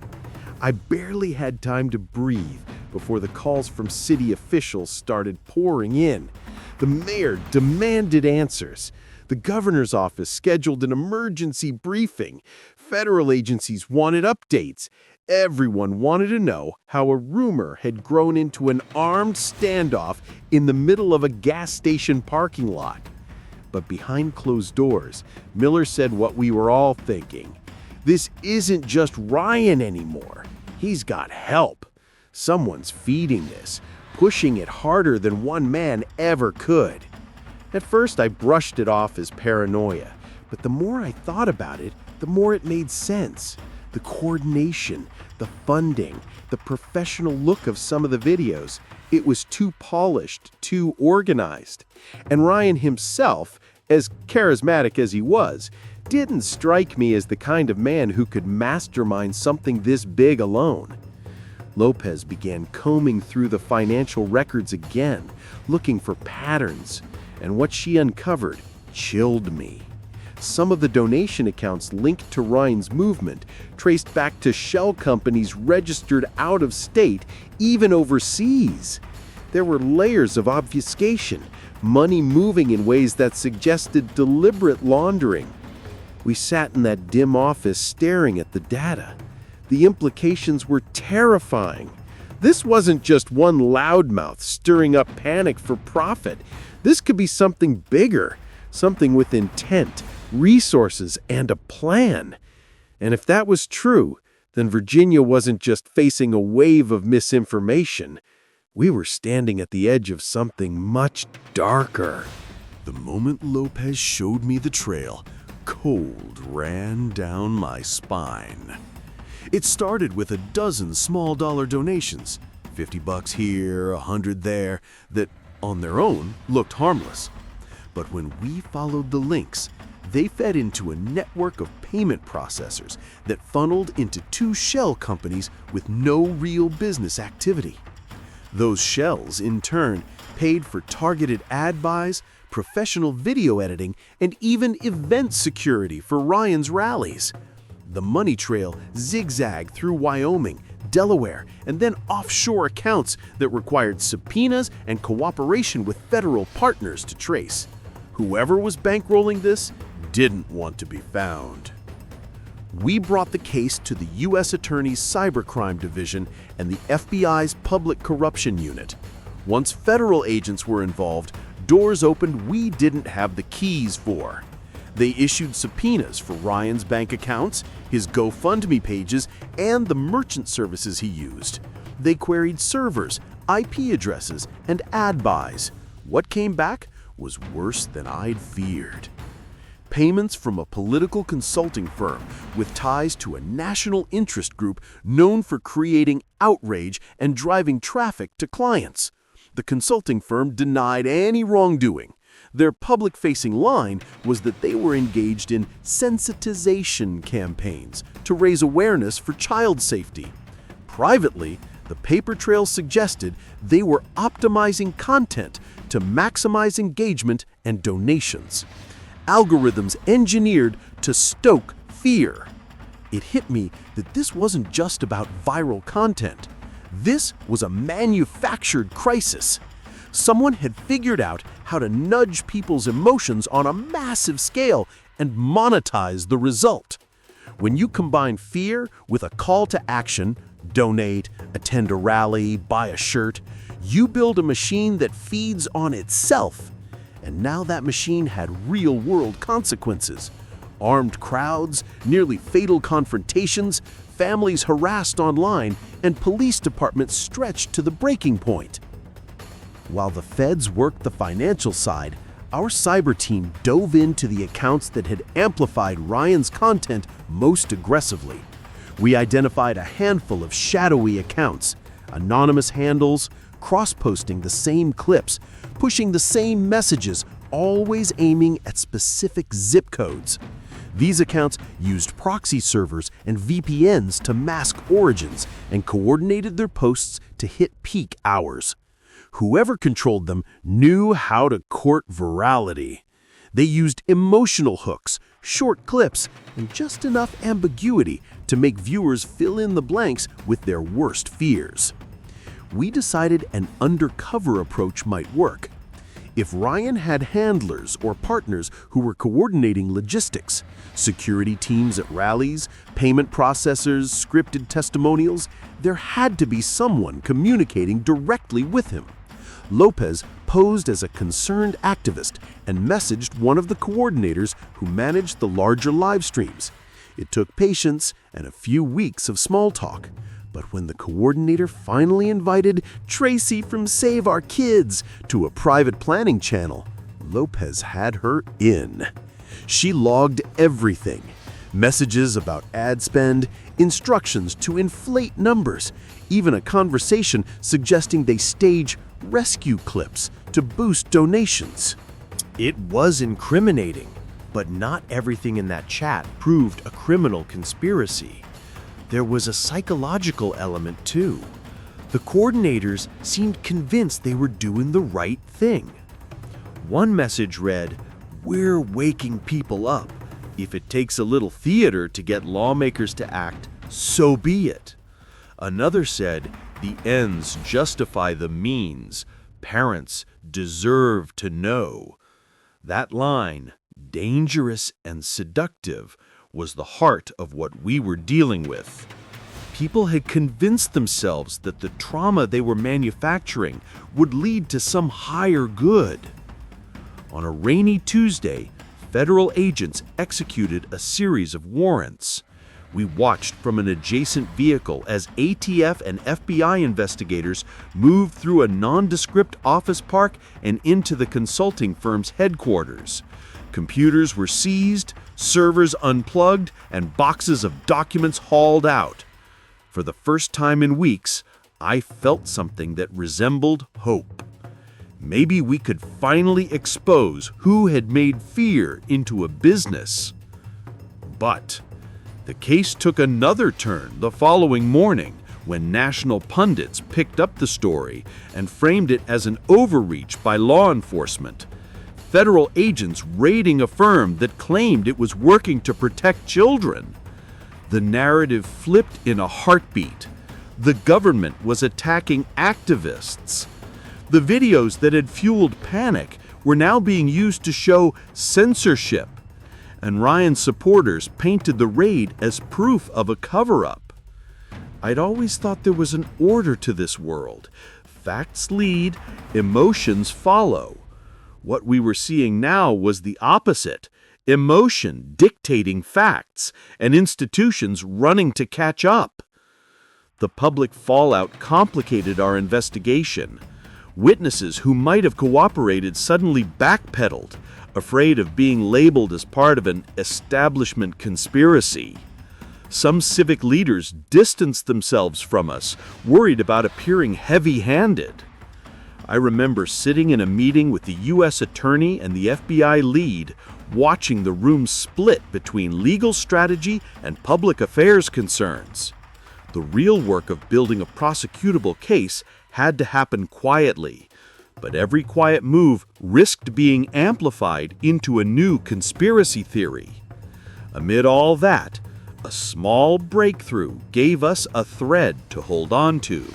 I barely had time to breathe before the calls from city officials started pouring in. The mayor demanded answers. The governor's office scheduled an emergency briefing. Federal agencies wanted updates. Everyone wanted to know how a rumor had grown into an armed standoff in the middle of a gas station parking lot. But behind closed doors, Miller said what we were all thinking. This isn't just Ryan anymore. He's got help. Someone's feeding this, pushing it harder than one man ever could. At first, I brushed it off as paranoia, but the more I thought about it, the more it made sense. The coordination, the funding, the professional look of some of the videos, it was too polished, too organized. And Ryan himself, as charismatic as he was, didn't strike me as the kind of man who could mastermind something this big alone. Lopez began combing through the financial records again, looking for patterns, and what she uncovered chilled me. Some of the donation accounts linked to Ryan's movement traced back to shell companies registered out of state, even overseas. There were layers of obfuscation, money moving in ways that suggested deliberate laundering. We sat in that dim office staring at the data. The implications were terrifying. This wasn't just one loudmouth stirring up panic for profit. This could be something bigger, something with intent, resources, and a plan. And if that was true, then Virginia wasn't just facing a wave of misinformation. We were standing at the edge of something much darker. The moment Lopez showed me the trail, cold ran down my spine. It started with a dozen small-dollar donations, $50 here, $100 there, that on their own looked harmless. But when we followed the links, they fed into a network of payment processors that funneled into two shell companies with no real business activity. Those shells, in turn, paid for targeted ad buys, professional video editing, and even event security for Ryan's rallies. The money trail zigzagged through Wyoming, Delaware, and then offshore accounts that required subpoenas and cooperation with federal partners to trace. Whoever was bankrolling this didn't want to be found. We brought the case to the U.S. Attorney's Cybercrime Division and the FBI's Public Corruption Unit. Once federal agents were involved, doors opened we didn't have the keys for. They issued subpoenas for Ryan's bank accounts, his GoFundMe pages, and the merchant services he used. They queried servers, IP addresses, and ad buys. What came back was worse than I'd feared. Payments from a political consulting firm with ties to a national interest group known for creating outrage and driving traffic to clients. The consulting firm denied any wrongdoing. Their public-facing line was that they were engaged in sensitization campaigns to raise awareness for child safety. Privately, The paper trail suggested they were optimizing content to maximize engagement and donations. Algorithms engineered to stoke fear. It hit me that this wasn't just about viral content. This was a manufactured crisis. Someone had figured out how to nudge people's emotions on a massive scale and monetize the result. When you combine fear with a call to action, donate, attend a rally, buy a shirt, you build a machine that feeds on itself. And now that machine had real-world consequences. Armed crowds, nearly fatal confrontations, families harassed online, and police departments stretched to the breaking point. While the feds worked the financial side, our cyber team dove into the accounts that had amplified Ryan's content most aggressively. We identified a handful of shadowy accounts, anonymous handles, cross-posting the same clips, pushing the same messages, always aiming at specific zip codes. These accounts used proxy servers and VPNs to mask origins and coordinated their posts to hit peak hours. Whoever controlled them knew how to court virality. They used emotional hooks, short clips, and just enough ambiguity to make viewers fill in the blanks with their worst fears. We decided an undercover approach might work. If Ryan had handlers or partners who were coordinating logistics, security teams at rallies, payment processors, scripted testimonials, there had to be someone communicating directly with him. Lopez posed as a concerned activist and messaged one of the coordinators who managed the larger live streams. It took patience and a few weeks of small talk. But when the coordinator finally invited Tracy from Save Our Kids to a private planning channel, Lopez had her in. She logged everything. Messages about ad spend, instructions to inflate numbers, even a conversation suggesting they stage rescue clips to boost donations. It was incriminating, but not everything in that chat proved a criminal conspiracy. There was a psychological element too. The coordinators seemed convinced they were doing the right thing. One message read, "We're waking people up. If it takes a little theater to get lawmakers to act, so be it." Another said, "The ends justify the means. Parents deserve to know." That line, dangerous and seductive, was the heart of what we were dealing with. People had convinced themselves that the trauma they were manufacturing would lead to some higher good. On a rainy Tuesday, federal agents executed a series of warrants. We watched from an adjacent vehicle as ATF and FBI investigators moved through a nondescript office park and into the consulting firm's headquarters. Computers were seized, servers unplugged, and boxes of documents hauled out. For the first time in weeks, I felt something that resembled hope. Maybe we could finally expose who had made fear into a business. But the case took another turn the following morning when national pundits picked up the story and framed it as an overreach by law enforcement. Federal agents raiding a firm that claimed it was working to protect children. The narrative flipped in a heartbeat. The government was attacking activists. The videos that had fueled panic were now being used to show censorship. And Ryan's supporters painted the raid as proof of a cover-up. I'd always thought there was an order to this world. Facts lead, emotions follow. What we were seeing now was the opposite. Emotion dictating facts, and institutions running to catch up. The public fallout complicated our investigation. Witnesses who might have cooperated suddenly backpedaled, afraid of being labeled as part of an establishment conspiracy. Some civic leaders distanced themselves from us, worried about appearing heavy-handed. I remember sitting in a meeting with the U.S. Attorney and the FBI lead, watching the room split between legal strategy and public affairs concerns. The real work of building a prosecutable case had to happen quietly, but every quiet move risked being amplified into a new conspiracy theory. Amid all that, a small breakthrough gave us a thread to hold on to.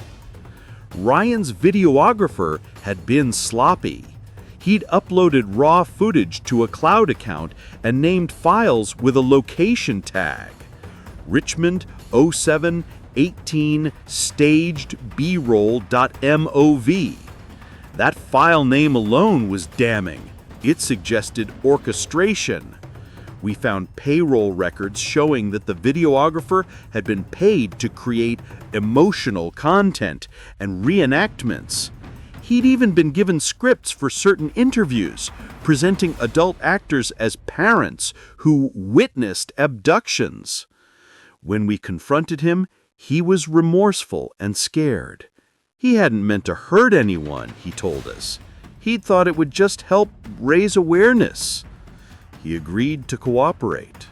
Ryan's videographer had been sloppy. He'd uploaded raw footage to a cloud account and named files with a location tag. Richmond 0718 staged b-roll.mov. That file name alone was damning. It suggested orchestration. We found payroll records showing that the videographer had been paid to create emotional content and reenactments. He'd even been given scripts for certain interviews, presenting adult actors as parents who witnessed abductions. When we confronted him, he was remorseful and scared. He hadn't meant to hurt anyone, he told us. He'd thought it would just help raise awareness. He agreed to cooperate.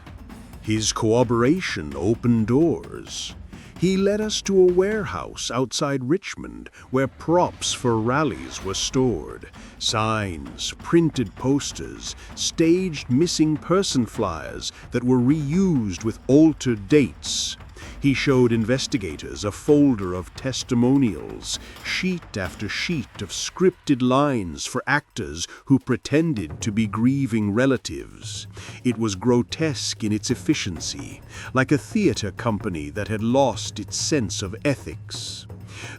His cooperation opened doors. He led us to a warehouse outside Richmond where props for rallies were stored. Signs, printed posters, staged missing person flyers that were reused with altered dates. He showed investigators a folder of testimonials, sheet after sheet of scripted lines for actors who pretended to be grieving relatives. It was grotesque in its efficiency, like a theater company that had lost its sense of ethics.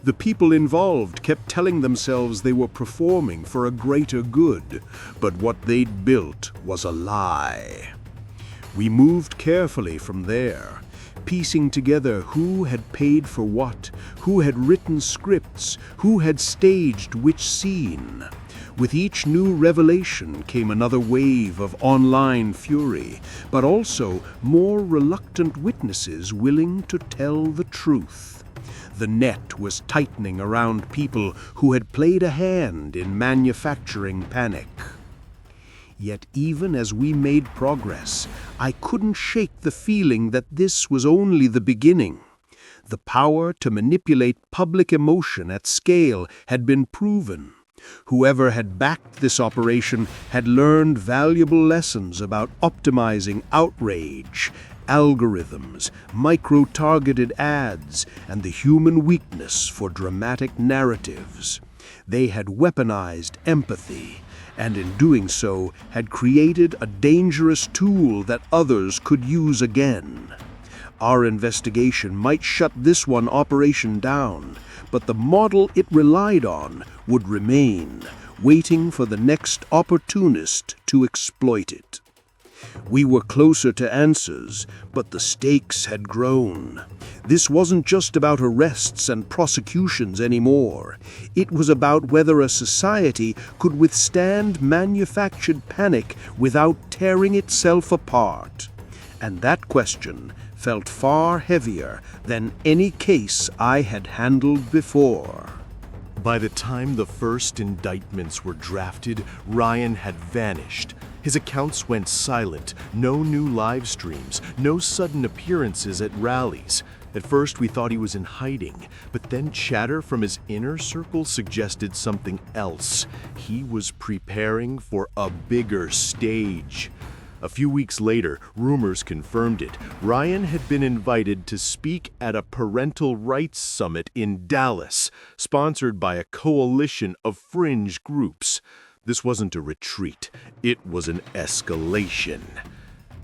The people involved kept telling themselves they were performing for a greater good, but what they'd built was a lie. We moved carefully from there, piecing together who had paid for what, who had written scripts, who had staged which scene. With each new revelation came another wave of online fury, but also more reluctant witnesses willing to tell the truth. The net was tightening around people who had played a hand in manufacturing panic. Yet even as we made progress, I couldn't shake the feeling that this was only the beginning. The power to manipulate public emotion at scale had been proven. Whoever had backed this operation had learned valuable lessons about optimizing outrage, algorithms, micro-targeted ads, and the human weakness for dramatic narratives. They had weaponized empathy, and in doing so had created a dangerous tool that others could use again. Our investigation might shut this one operation down, but the model it relied on would remain, waiting for the next opportunist to exploit it. We were closer to answers, but the stakes had grown. This wasn't just about arrests and prosecutions anymore. It was about whether a society could withstand manufactured panic without tearing itself apart. And that question felt far heavier than any case I had handled before. By the time the first indictments were drafted, Ryan had vanished. His accounts went silent, no new live streams, no sudden appearances at rallies. At first we thought he was in hiding, but then chatter from his inner circle suggested something else. He was preparing for a bigger stage. A few weeks later, rumors confirmed it. Ryan had been invited to speak at a parental rights summit in Dallas, sponsored by a coalition of fringe groups. This wasn't a retreat, it was an escalation.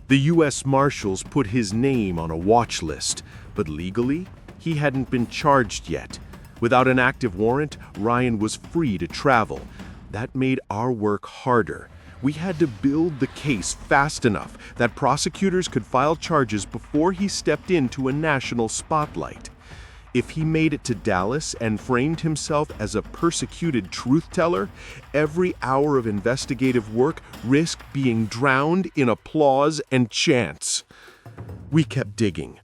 The U.S. Marshals put his name on a watch list, but legally, he hadn't been charged yet. Without an active warrant, Ryan was free to travel. That made our work harder. We had to build the case fast enough that prosecutors could file charges before he stepped into a national spotlight. If he made it to Dallas and framed himself as a persecuted truth-teller, every hour of investigative work risked being drowned in applause and chants. We kept digging.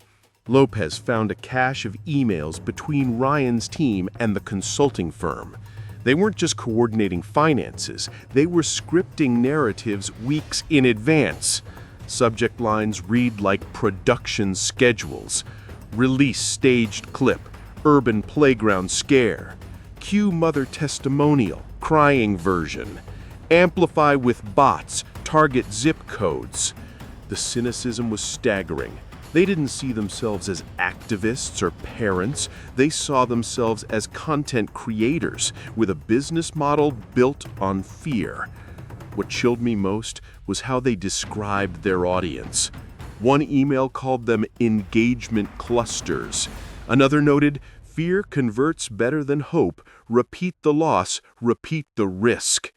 Lopez found a cache of emails between Ryan's team and the consulting firm. They weren't just coordinating finances, they were scripting narratives weeks in advance. Subject lines read like production schedules. Release staged clip, urban playground scare. Cue mother testimonial, crying version. Amplify with bots, target zip codes. The cynicism was staggering. They didn't see themselves as activists or parents. They saw themselves as content creators with a business model built on fear. What chilled me most was how they described their audience. One email called them engagement clusters. Another noted, fear converts better than hope. Repeat the loss, repeat the risk.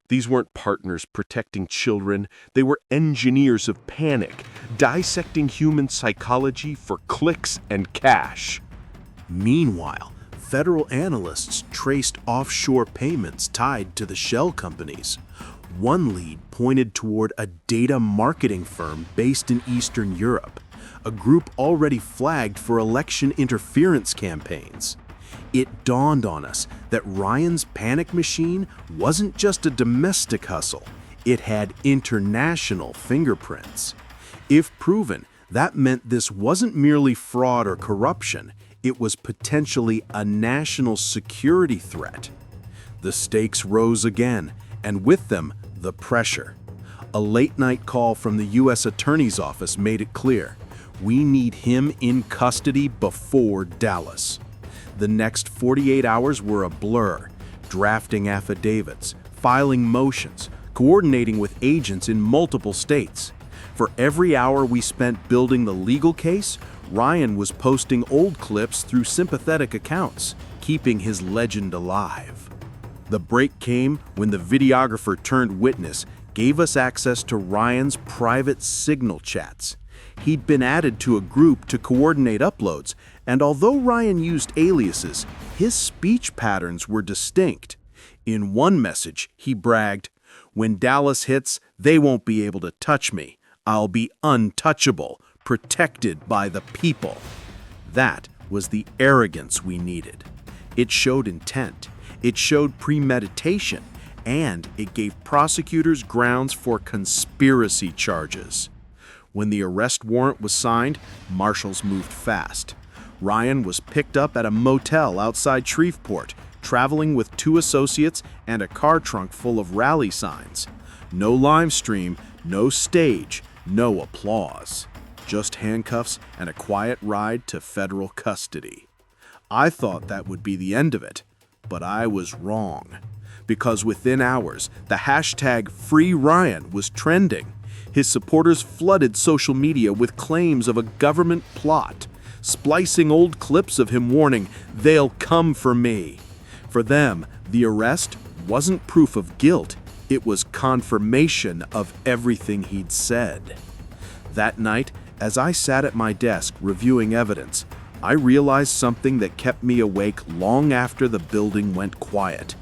These weren't partners protecting children. They were engineers of panic, dissecting human psychology for clicks and cash. Meanwhile, federal analysts traced offshore payments tied to the shell companies. One lead pointed toward a data marketing firm based in Eastern Europe, a group already flagged for election interference campaigns. It dawned on us that Ryan's panic machine wasn't just a domestic hustle, it had international fingerprints. If proven, that meant this wasn't merely fraud or corruption, it was potentially a national security threat. The stakes rose again, and with them, the pressure. A late-night call from the U.S. Attorney's Office made it clear, we need him in custody before Dallas. The next 48 hours were a blur, drafting affidavits, filing motions, coordinating with agents in multiple states. For every hour we spent building the legal case, Ryan was posting old clips through sympathetic accounts, keeping his legend alive. The break came when the videographer turned witness gave us access to Ryan's private Signal chats. He'd been added to a group to coordinate uploads, and although Ryan used aliases, his speech patterns were distinct. In one message, he bragged, "When Dallas hits, they won't be able to touch me. I'll be untouchable, protected by the people." That was the arrogance we needed. It showed intent, it showed premeditation, and it gave prosecutors grounds for conspiracy charges. When the arrest warrant was signed, marshals moved fast. Ryan was picked up at a motel outside Shreveport, traveling with 2 associates and a car trunk full of rally signs. No live stream, no stage, no applause. Just handcuffs and a quiet ride to federal custody. I thought that would be the end of it, but I was wrong. Because within hours, the hashtag #FreeRyan was trending. His supporters flooded social media with claims of a government plot, splicing old clips of him warning, "They'll come for me." For them, the arrest wasn't proof of guilt, it was confirmation of everything he'd said. That night, as I sat at my desk reviewing evidence, I realized something that kept me awake long after the building went quiet.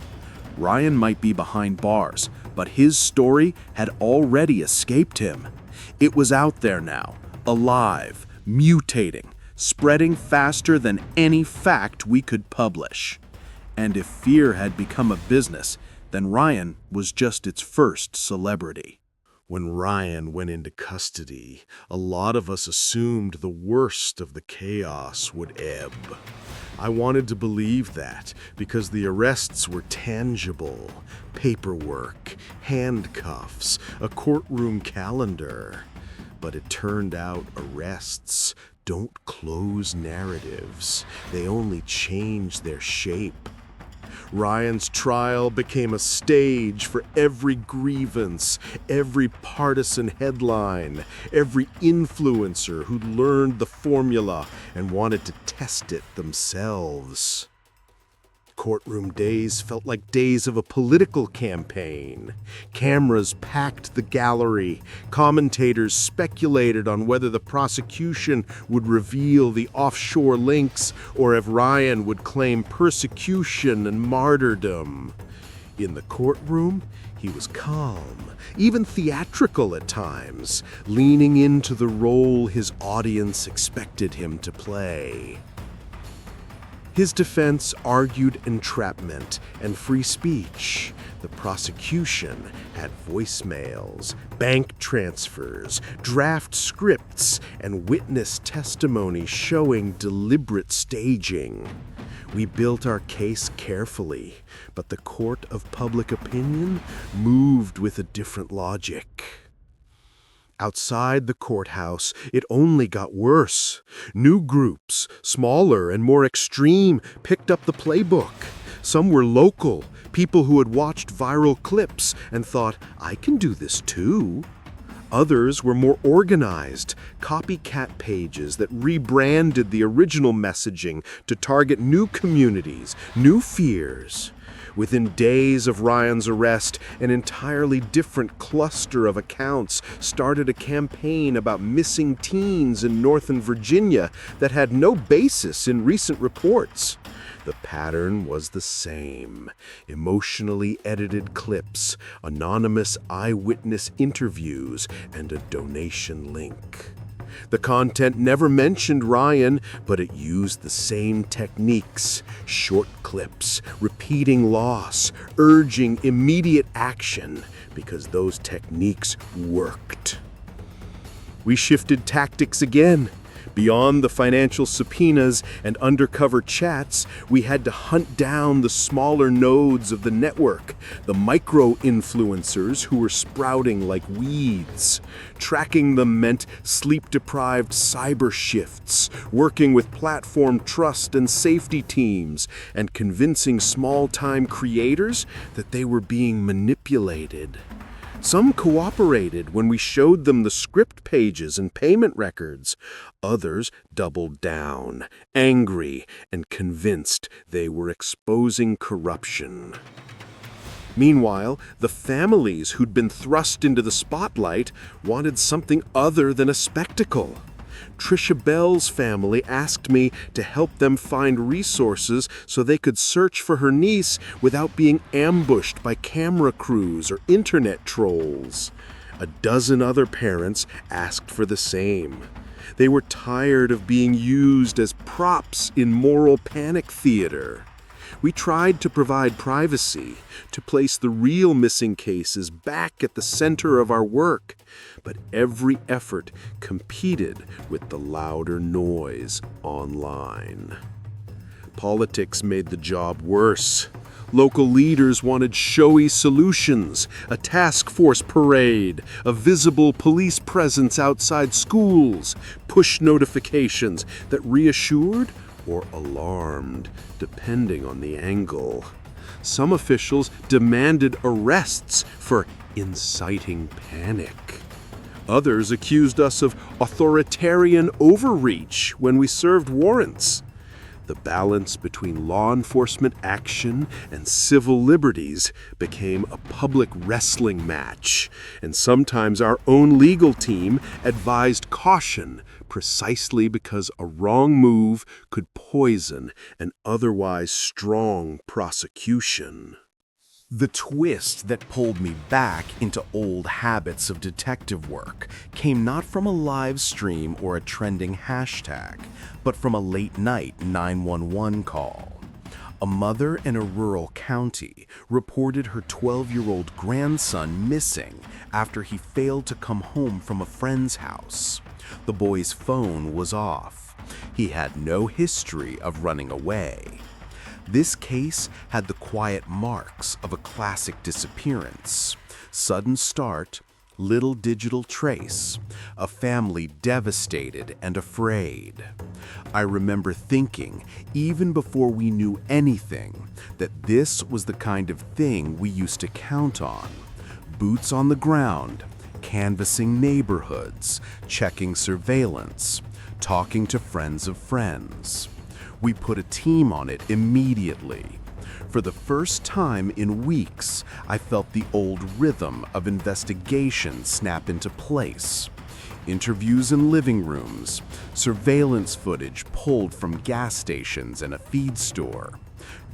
Ryan might be behind bars, but his story had already escaped him. It was out there now, alive, mutating, spreading faster than any fact we could publish. And if fear had become a business, then Ryan was just its first celebrity. When Ryan went into custody, a lot of us assumed the worst of the chaos would ebb. I wanted to believe that because the arrests were tangible. Paperwork, handcuffs, a courtroom calendar. But it turned out arrests don't close narratives. They only change their shape. Ryan's trial became a stage for every grievance, every partisan headline, every influencer who learned the formula and wanted to test it themselves. Courtroom days felt like days of a political campaign. Cameras packed the gallery. Commentators speculated on whether the prosecution would reveal the offshore links or if Ryan would claim persecution and martyrdom. In the courtroom, he was calm, even theatrical at times, leaning into the role his audience expected him to play. His defense argued entrapment and free speech. The prosecution had voicemails, bank transfers, draft scripts, and witness testimony showing deliberate staging. We built our case carefully, but the court of public opinion moved with a different logic. Outside the courthouse, it only got worse. New groups, smaller and more extreme, picked up the playbook. Some were local, people who had watched viral clips and thought, I can do this too. Others were more organized, copycat pages that rebranded the original messaging to target new communities, new fears. Within days of Ryan's arrest, an entirely different cluster of accounts started a campaign about missing teens in Northern Virginia that had no basis in recent reports. The pattern was the same: emotionally edited clips, anonymous eyewitness interviews, and a donation link. The content never mentioned Ryan, but it used the same techniques: short clips, repeating loss, urging immediate action, because those techniques worked. We shifted tactics again. Beyond the financial subpoenas and undercover chats, we had to hunt down the smaller nodes of the network, the micro-influencers who were sprouting like weeds. Tracking them meant sleep-deprived cyber shifts, working with platform trust and safety teams, and convincing small-time creators that they were being manipulated. Some cooperated when we showed them the script pages and payment records. Others doubled down, angry and convinced they were exposing corruption. Meanwhile, the families who'd been thrust into the spotlight wanted something other than a spectacle. Trisha Bell's family asked me to help them find resources so they could search for her niece without being ambushed by camera crews or internet trolls. A dozen other parents asked for the same. They were tired of being used as props in moral panic theater. We tried to provide privacy, to place the real missing cases back at the center of our work, but every effort competed with the louder noise online. Politics made the job worse. Local leaders wanted showy solutions, a task force parade, a visible police presence outside schools, push notifications that reassured or alarmed, depending on the angle. Some officials demanded arrests for inciting panic. Others accused us of authoritarian overreach when we served warrants. The balance between law enforcement action and civil liberties became a public wrestling match, and sometimes our own legal team advised caution precisely because a wrong move could poison an otherwise strong prosecution. The twist that pulled me back into old habits of detective work came not from a live stream or a trending hashtag, but from a late-night 911 call. A mother in a rural county reported her 12-year-old grandson missing after he failed to come home from a friend's house. The boy's phone was off. He had no history of running away. This case had the quiet marks of a classic disappearance. Sudden start, little digital trace, a family devastated and afraid. I remember thinking, even before we knew anything, that this was the kind of thing we used to count on. Boots on the ground, canvassing neighborhoods, checking surveillance, talking to friends of friends. We put a team on it immediately. For the first time in weeks, I felt the old rhythm of investigation snap into place. Interviews in living rooms, surveillance footage pulled from gas stations and a feed store,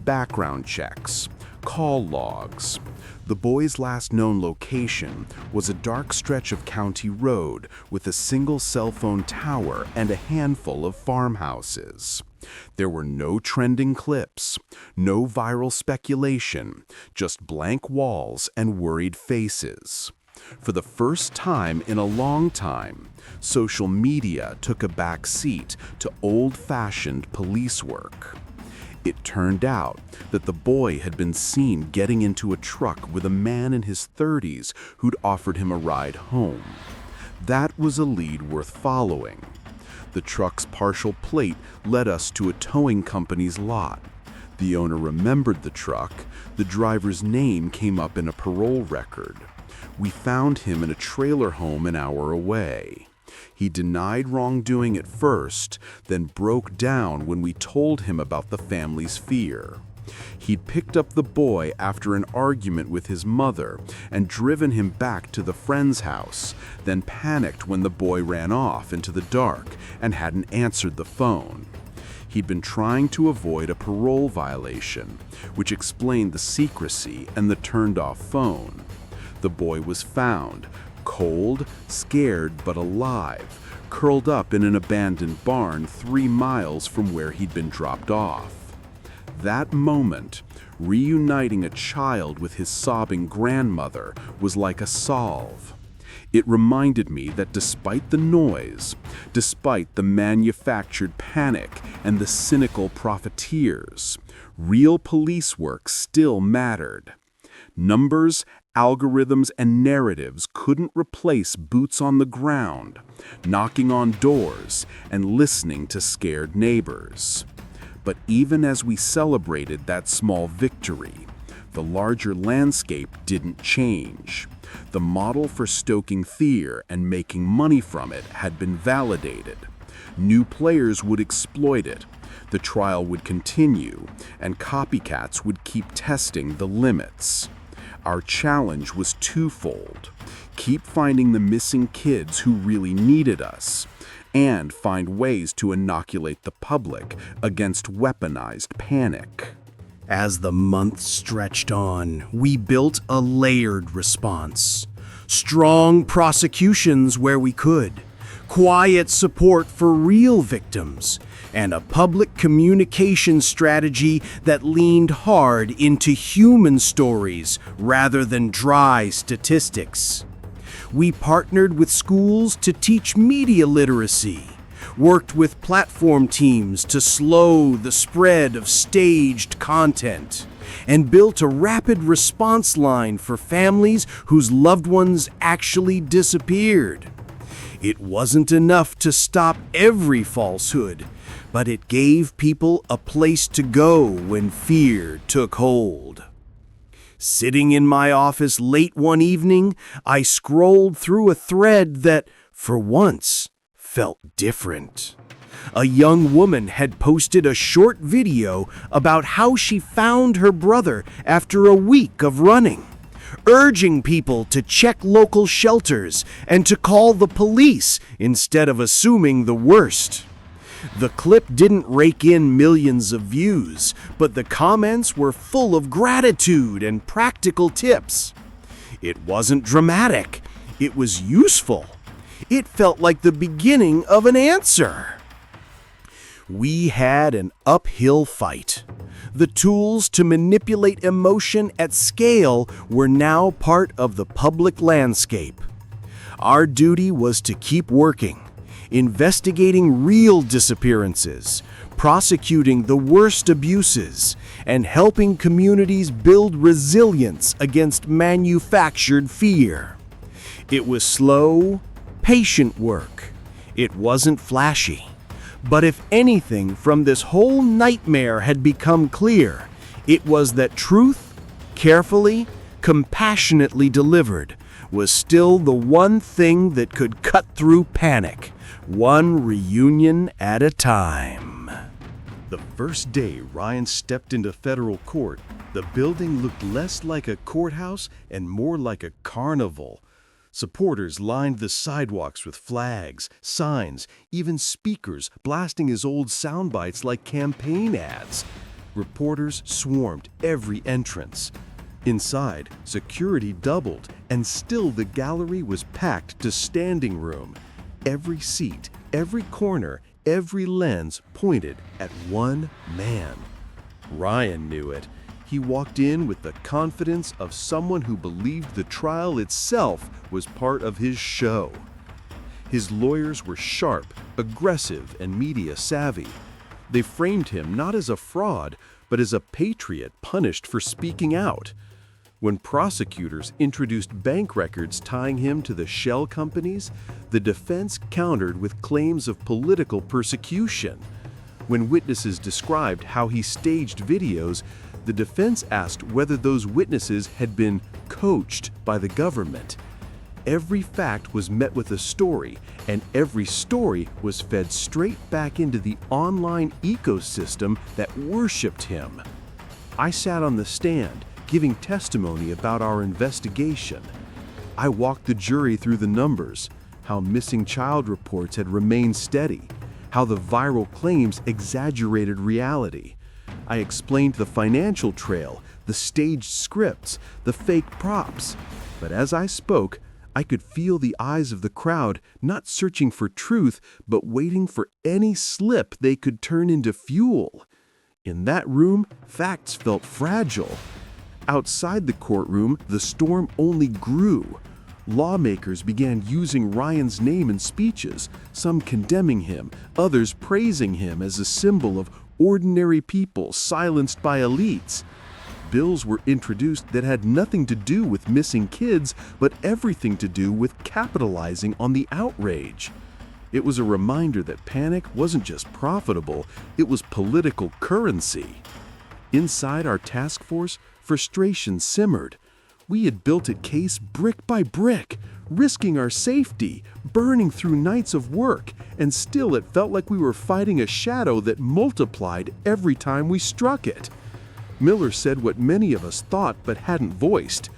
background checks, Call logs. The boy's last known location was a dark stretch of county road with a single cell phone tower and a handful of farmhouses. There were no trending clips, no viral speculation, just blank walls and worried faces. For the first time in a long time, social media took a back seat to old-fashioned police work. It turned out that the boy had been seen getting into a truck with a man in his 30s who'd offered him a ride home. That was a lead worth following. The truck's partial plate led us to a towing company's lot. The owner remembered the truck. The driver's name came up in a parole record. We found him in a trailer home an hour away. He denied wrongdoing at first, then broke down when we told him about the family's fear. He'd picked up the boy after an argument with his mother and driven him back to the friend's house, then panicked when the boy ran off into the dark and hadn't answered the phone. He'd been trying to avoid a parole violation, which explained the secrecy and the turned-off phone. The boy was found, cold, scared but alive, curled up in an abandoned barn 3 miles from where he'd been dropped off. That moment, reuniting a child with his sobbing grandmother, was like a solve. It reminded me that despite the noise, despite the manufactured panic and the cynical profiteers, real police work still mattered. Numbers, algorithms, and narratives couldn't replace boots on the ground, knocking on doors and listening to scared neighbors. But even as we celebrated that small victory, the larger landscape didn't change. The model for stoking fear and making money from it had been validated. New players would exploit it. The trial would continue, and copycats would keep testing the limits. Our challenge was twofold: keep finding the missing kids who really needed us, and find ways to inoculate the public against weaponized panic. As the months stretched on, we built a layered response. Strong prosecutions where we could, quiet support for real victims, and a public communication strategy that leaned hard into human stories rather than dry statistics. We partnered with schools to teach media literacy, worked with platform teams to slow the spread of staged content, and built a rapid response line for families whose loved ones actually disappeared. It wasn't enough to stop every falsehood, but it gave people a place to go when fear took hold. Sitting in my office late one evening, I scrolled through a thread that, for once, felt different. A young woman had posted a short video about how she found her brother after a week of running, urging people to check local shelters and to call the police instead of assuming the worst. The clip didn't rake in millions of views, but the comments were full of gratitude and practical tips. It wasn't dramatic. It was useful. It felt like the beginning of an answer. We had an uphill fight. The tools to manipulate emotion at scale were now part of the public landscape. Our duty was to keep working, investigating real disappearances, prosecuting the worst abuses, and helping communities build resilience against manufactured fear. It was slow, patient work. It wasn't flashy. But if anything from this whole nightmare had become clear, it was that truth, carefully, compassionately delivered, was still the one thing that could cut through panic, one reunion at a time. The first day Ryan stepped into federal court, the building looked less like a courthouse and more like a carnival. Supporters lined the sidewalks with flags, signs, even speakers blasting his old sound bites like campaign ads. Reporters swarmed every entrance. Inside, security doubled, and still the gallery was packed to standing room. Every seat, every corner, every lens pointed at one man. Ryan knew it. He walked in with the confidence of someone who believed the trial itself was part of his show. His lawyers were sharp, aggressive, and media savvy. They framed him not as a fraud, but as a patriot punished for speaking out. When prosecutors introduced bank records tying him to the shell companies, the defense countered with claims of political persecution. When witnesses described how he staged videos, the defense asked whether those witnesses had been coached by the government. Every fact was met with a story, and every story was fed straight back into the online ecosystem that worshipped him. I sat on the stand, giving testimony about our investigation. I walked the jury through the numbers, how missing child reports had remained steady, how the viral claims exaggerated reality. I explained the financial trail, the staged scripts, the fake props. But as I spoke, I could feel the eyes of the crowd not searching for truth, but waiting for any slip they could turn into fuel. In that room, facts felt fragile. Outside the courtroom, the storm only grew. Lawmakers began using Ryan's name in speeches, some condemning him, others praising him as a symbol of ordinary people silenced by elites. Bills were introduced that had nothing to do with missing kids, but everything to do with capitalizing on the outrage. It was a reminder that panic wasn't just profitable, it was political currency. Inside our task force, frustration simmered. We had built a case brick by brick, risking our safety, burning through nights of work, and still it felt like we were fighting a shadow that multiplied every time we struck it. Miller said what many of us thought but hadn't voiced.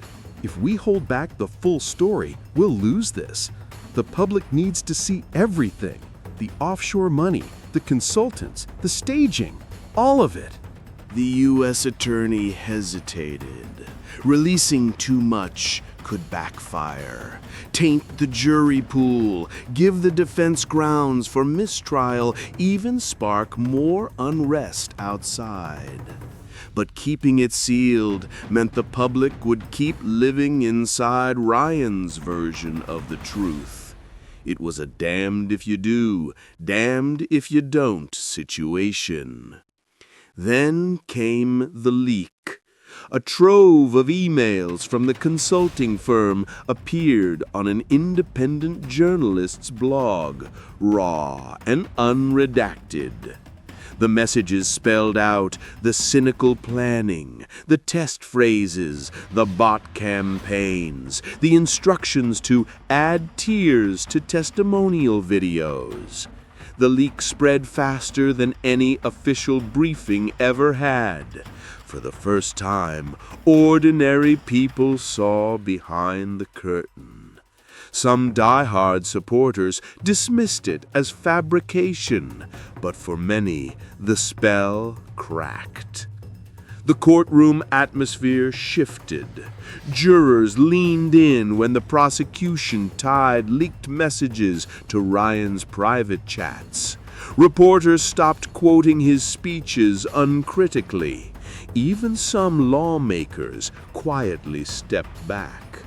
If we hold back the full story, we'll lose this. The public needs to see everything. The offshore money, the consultants, the staging, all of it. The U.S. attorney hesitated. Releasing too much could backfire, taint the jury pool, give the defense grounds for mistrial, even spark more unrest outside. But keeping it sealed meant the public would keep living inside Ryan's version of the truth. It was a damned if you do, damned if you don't situation. Then came the leak. A trove of emails from the consulting firm appeared on an independent journalist's blog, raw and unredacted. The messages spelled out the cynical planning, the test phrases, the bot campaigns, the instructions to add tears to testimonial videos. The leak spread faster than any official briefing ever had. For the first time, ordinary people saw behind the curtain. Some die-hard supporters dismissed it as fabrication, but for many, the spell cracked. The courtroom atmosphere shifted. Jurors leaned in when the prosecution tied leaked messages to Ryan's private chats. Reporters stopped quoting his speeches uncritically. Even some lawmakers quietly stepped back.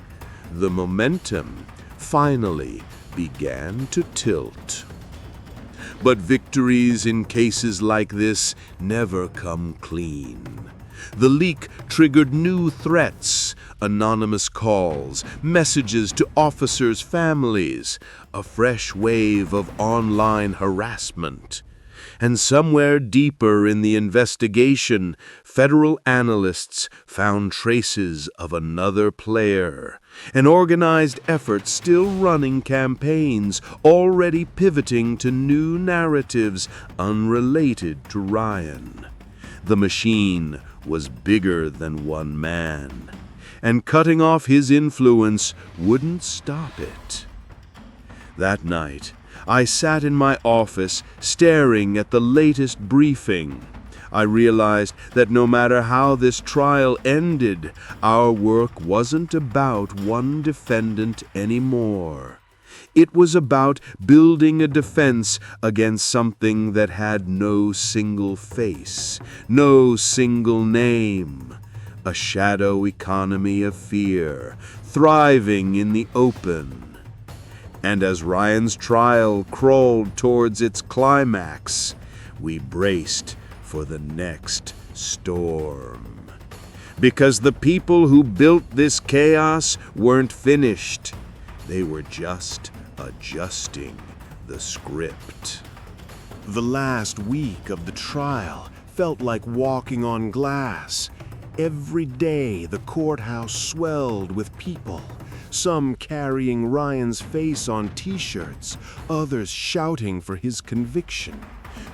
The momentum finally began to tilt. But victories in cases like this never come clean. The leak triggered new threats, anonymous calls, messages to officers' families, a fresh wave of online harassment. And somewhere deeper in the investigation, federal analysts found traces of another player, an organized effort still running campaigns, already pivoting to new narratives unrelated to Ryan. The machine was bigger than one man, and cutting off his influence wouldn't stop it. That night, I sat in my office staring at the latest briefing. I realized that no matter how this trial ended, our work wasn't about one defendant anymore. It was about building a defense against something that had no single face, no single name. A shadow economy of fear, thriving in the open. And as Ryan's trial crawled towards its climax, we braced for the next storm. Because the people who built this chaos weren't finished. They were just adjusting the script. The last week of the trial felt like walking on glass. Every day the courthouse swelled with people, some carrying Ryan's face on t-shirts, others shouting for his conviction.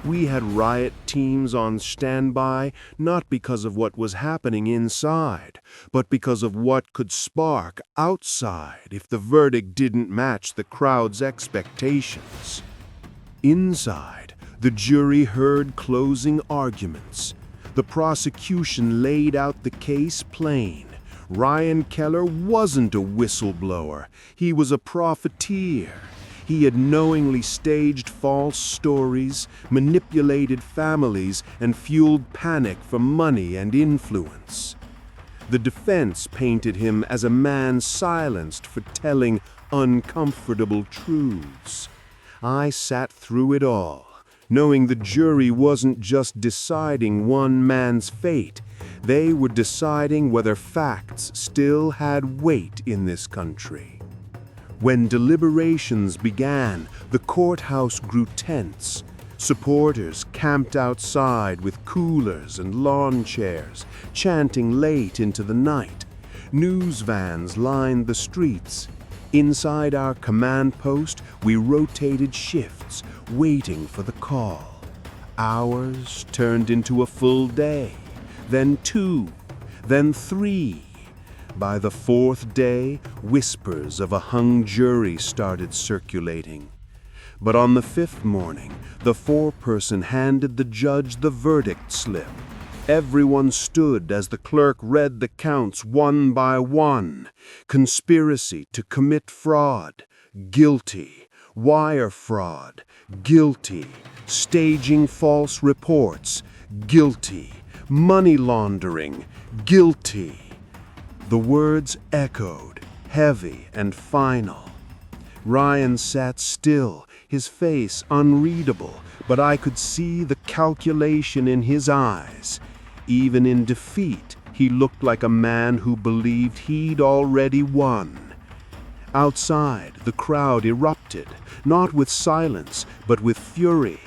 We had riot teams on standby, not because of what was happening inside, but because of what could spark outside if the verdict didn't match the crowd's expectations. Inside, the jury heard closing arguments. The prosecution laid out the case plain. Ryan Keller wasn't a whistleblower. He was a profiteer. He had knowingly staged false stories, manipulated families, and fueled panic for money and influence. The defense painted him as a man silenced for telling uncomfortable truths. I sat through it all, knowing the jury wasn't just deciding one man's fate. They were deciding whether facts still had weight in this country. When deliberations began, the courthouse grew tense. Supporters camped outside with coolers and lawn chairs, chanting late into the night. News vans lined the streets. Inside our command post, we rotated shifts, waiting for the call. Hours turned into a full day, then 2, then 3. By the 4th day, whispers of a hung jury started circulating. But on the 5th morning, the foreperson handed the judge the verdict slip. Everyone stood as the clerk read the counts one by one. Conspiracy to commit fraud, guilty. Wire fraud, guilty. Staging false reports, guilty. Money laundering, guilty. The words echoed, heavy and final. Ryan sat still, his face unreadable, but I could see the calculation in his eyes. Even in defeat, he looked like a man who believed he'd already won. Outside, the crowd erupted, not with silence, but with fury.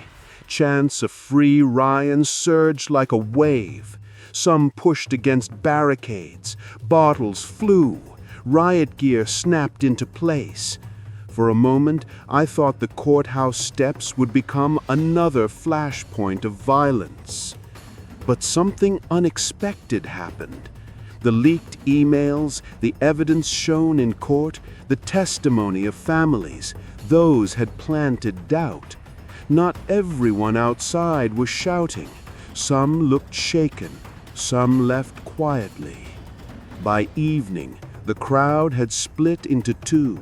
Chants of free Ryan surged like a wave. Some pushed against barricades, bottles flew, riot gear snapped into place. For a moment, I thought the courthouse steps would become another flashpoint of violence. But something unexpected happened. The leaked emails, the evidence shown in court, the testimony of families, those had planted doubt. Not everyone outside was shouting. Some looked shaken. Some left quietly. By evening, the crowd had split into 2.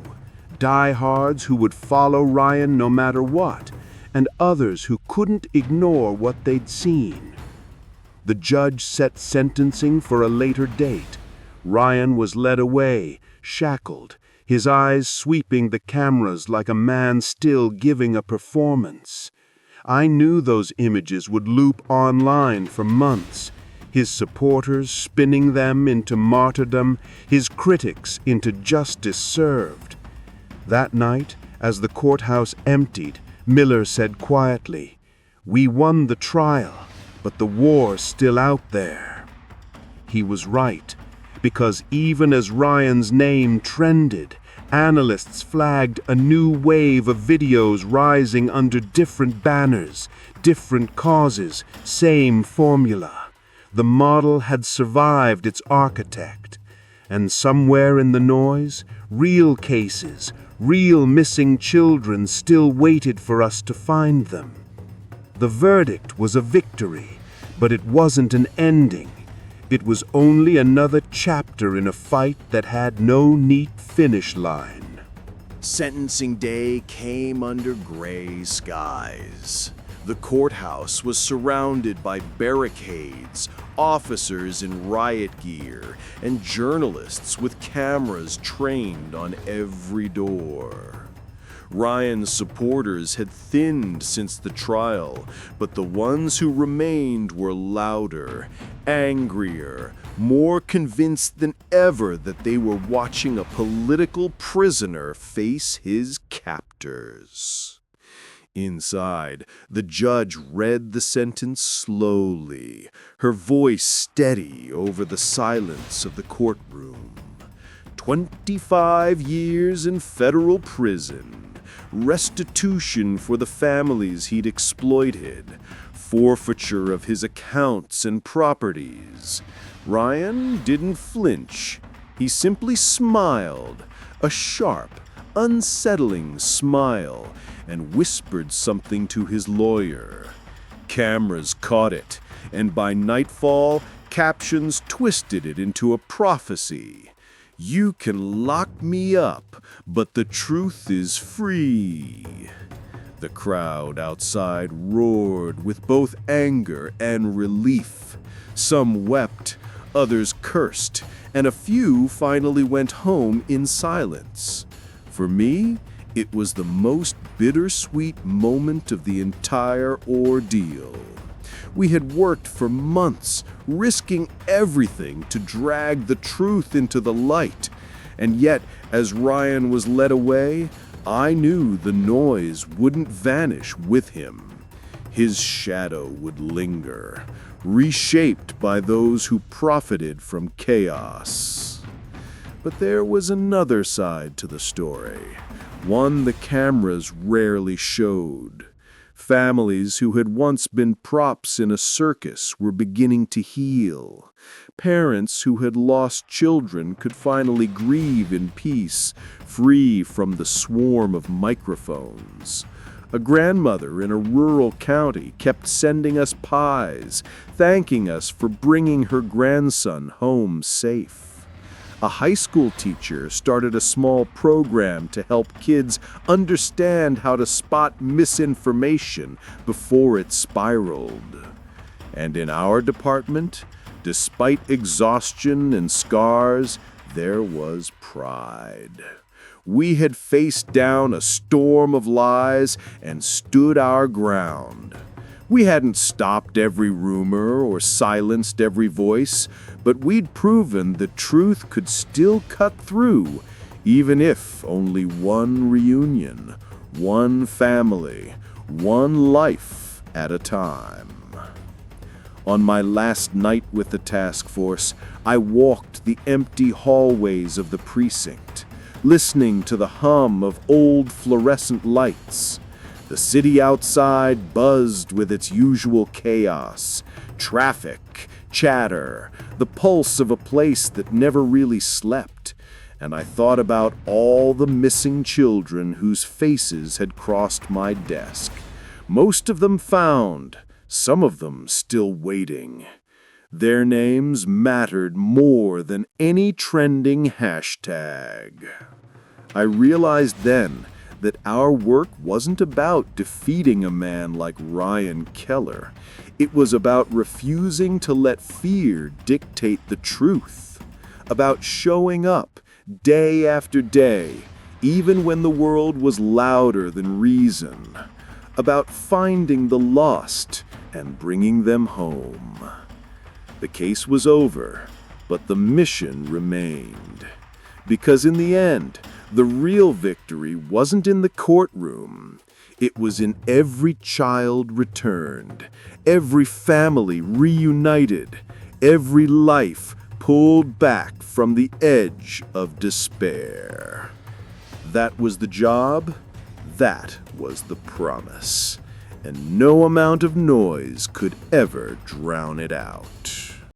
Diehards who would follow Ryan no matter what, and others who couldn't ignore what they'd seen. The judge set sentencing for a later date. Ryan was led away, shackled, his eyes sweeping the cameras like a man still giving a performance. I knew those images would loop online for months. His supporters spinning them into martyrdom, his critics into justice served. That night, as the courthouse emptied, Miller said quietly, "We won the trial, but the war's still out there." He was right, because even as Ryan's name trended, analysts flagged a new wave of videos rising under different banners, different causes, same formula. The model had survived its architect, and somewhere in the noise, real cases, real missing children still waited for us to find them. The verdict was a victory, But it wasn't an ending. It was only another chapter in a fight that had no neat finish line. Sentencing day came under gray skies. The courthouse was surrounded by barricades, officers in riot gear, and journalists with cameras trained on every door. Ryan's supporters had thinned since the trial, but the ones who remained were louder, angrier, more convinced than ever that they were watching a political prisoner face his captors. Inside, the judge read the sentence slowly, her voice steady over the silence of the courtroom. 25 years in federal prison. Restitution for the families he'd exploited, forfeiture of his accounts and properties. Ryan didn't flinch. He simply smiled, a sharp, unsettling smile, and whispered something to his lawyer. Cameras caught it, and by nightfall, captions twisted it into a prophecy. You can lock me up, but the truth is free. The crowd outside roared with both anger and relief. Some wept, others cursed, and a few finally went home in silence. For me, it was the most bittersweet moment of the entire ordeal. We had worked for months, risking everything to drag the truth into the light. And yet, as Ryan was led away, I knew the noise wouldn't vanish with him. His shadow would linger, reshaped by those who profited from chaos. But there was another side to the story, one the cameras rarely showed. Families who had once been props in a circus were beginning to heal. Parents who had lost children could finally grieve in peace, free from the swarm of microphones. A grandmother in a rural county kept sending us pies, thanking us for bringing her grandson home safe. A high school teacher started a small program to help kids understand how to spot misinformation before it spiraled. And in our department, despite exhaustion and scars, there was pride. We had faced down a storm of lies and stood our ground. We hadn't stopped every rumor or silenced every voice, but we'd proven that truth could still cut through, even if only one reunion, one family, one life at a time. On my last night with the task force, I walked the empty hallways of the precinct, listening to the hum of old fluorescent lights. The city outside buzzed with its usual chaos, traffic, chatter, the pulse of a place that never really slept, and I thought about all the missing children whose faces had crossed my desk. Most of them found, some of them still waiting. Their names mattered more than any trending hashtag. I realized then that our work wasn't about defeating a man like Ryan Keller. It was about refusing to let fear dictate the truth, about showing up day after day, even when the world was louder than reason, about finding the lost and bringing them home. The case was over, but the mission remained. Because in the end, the real victory wasn't in the courtroom. It was in every child returned, every family reunited, every life pulled back from the edge of despair. That was the job, that was the promise, and no amount of noise could ever drown it out.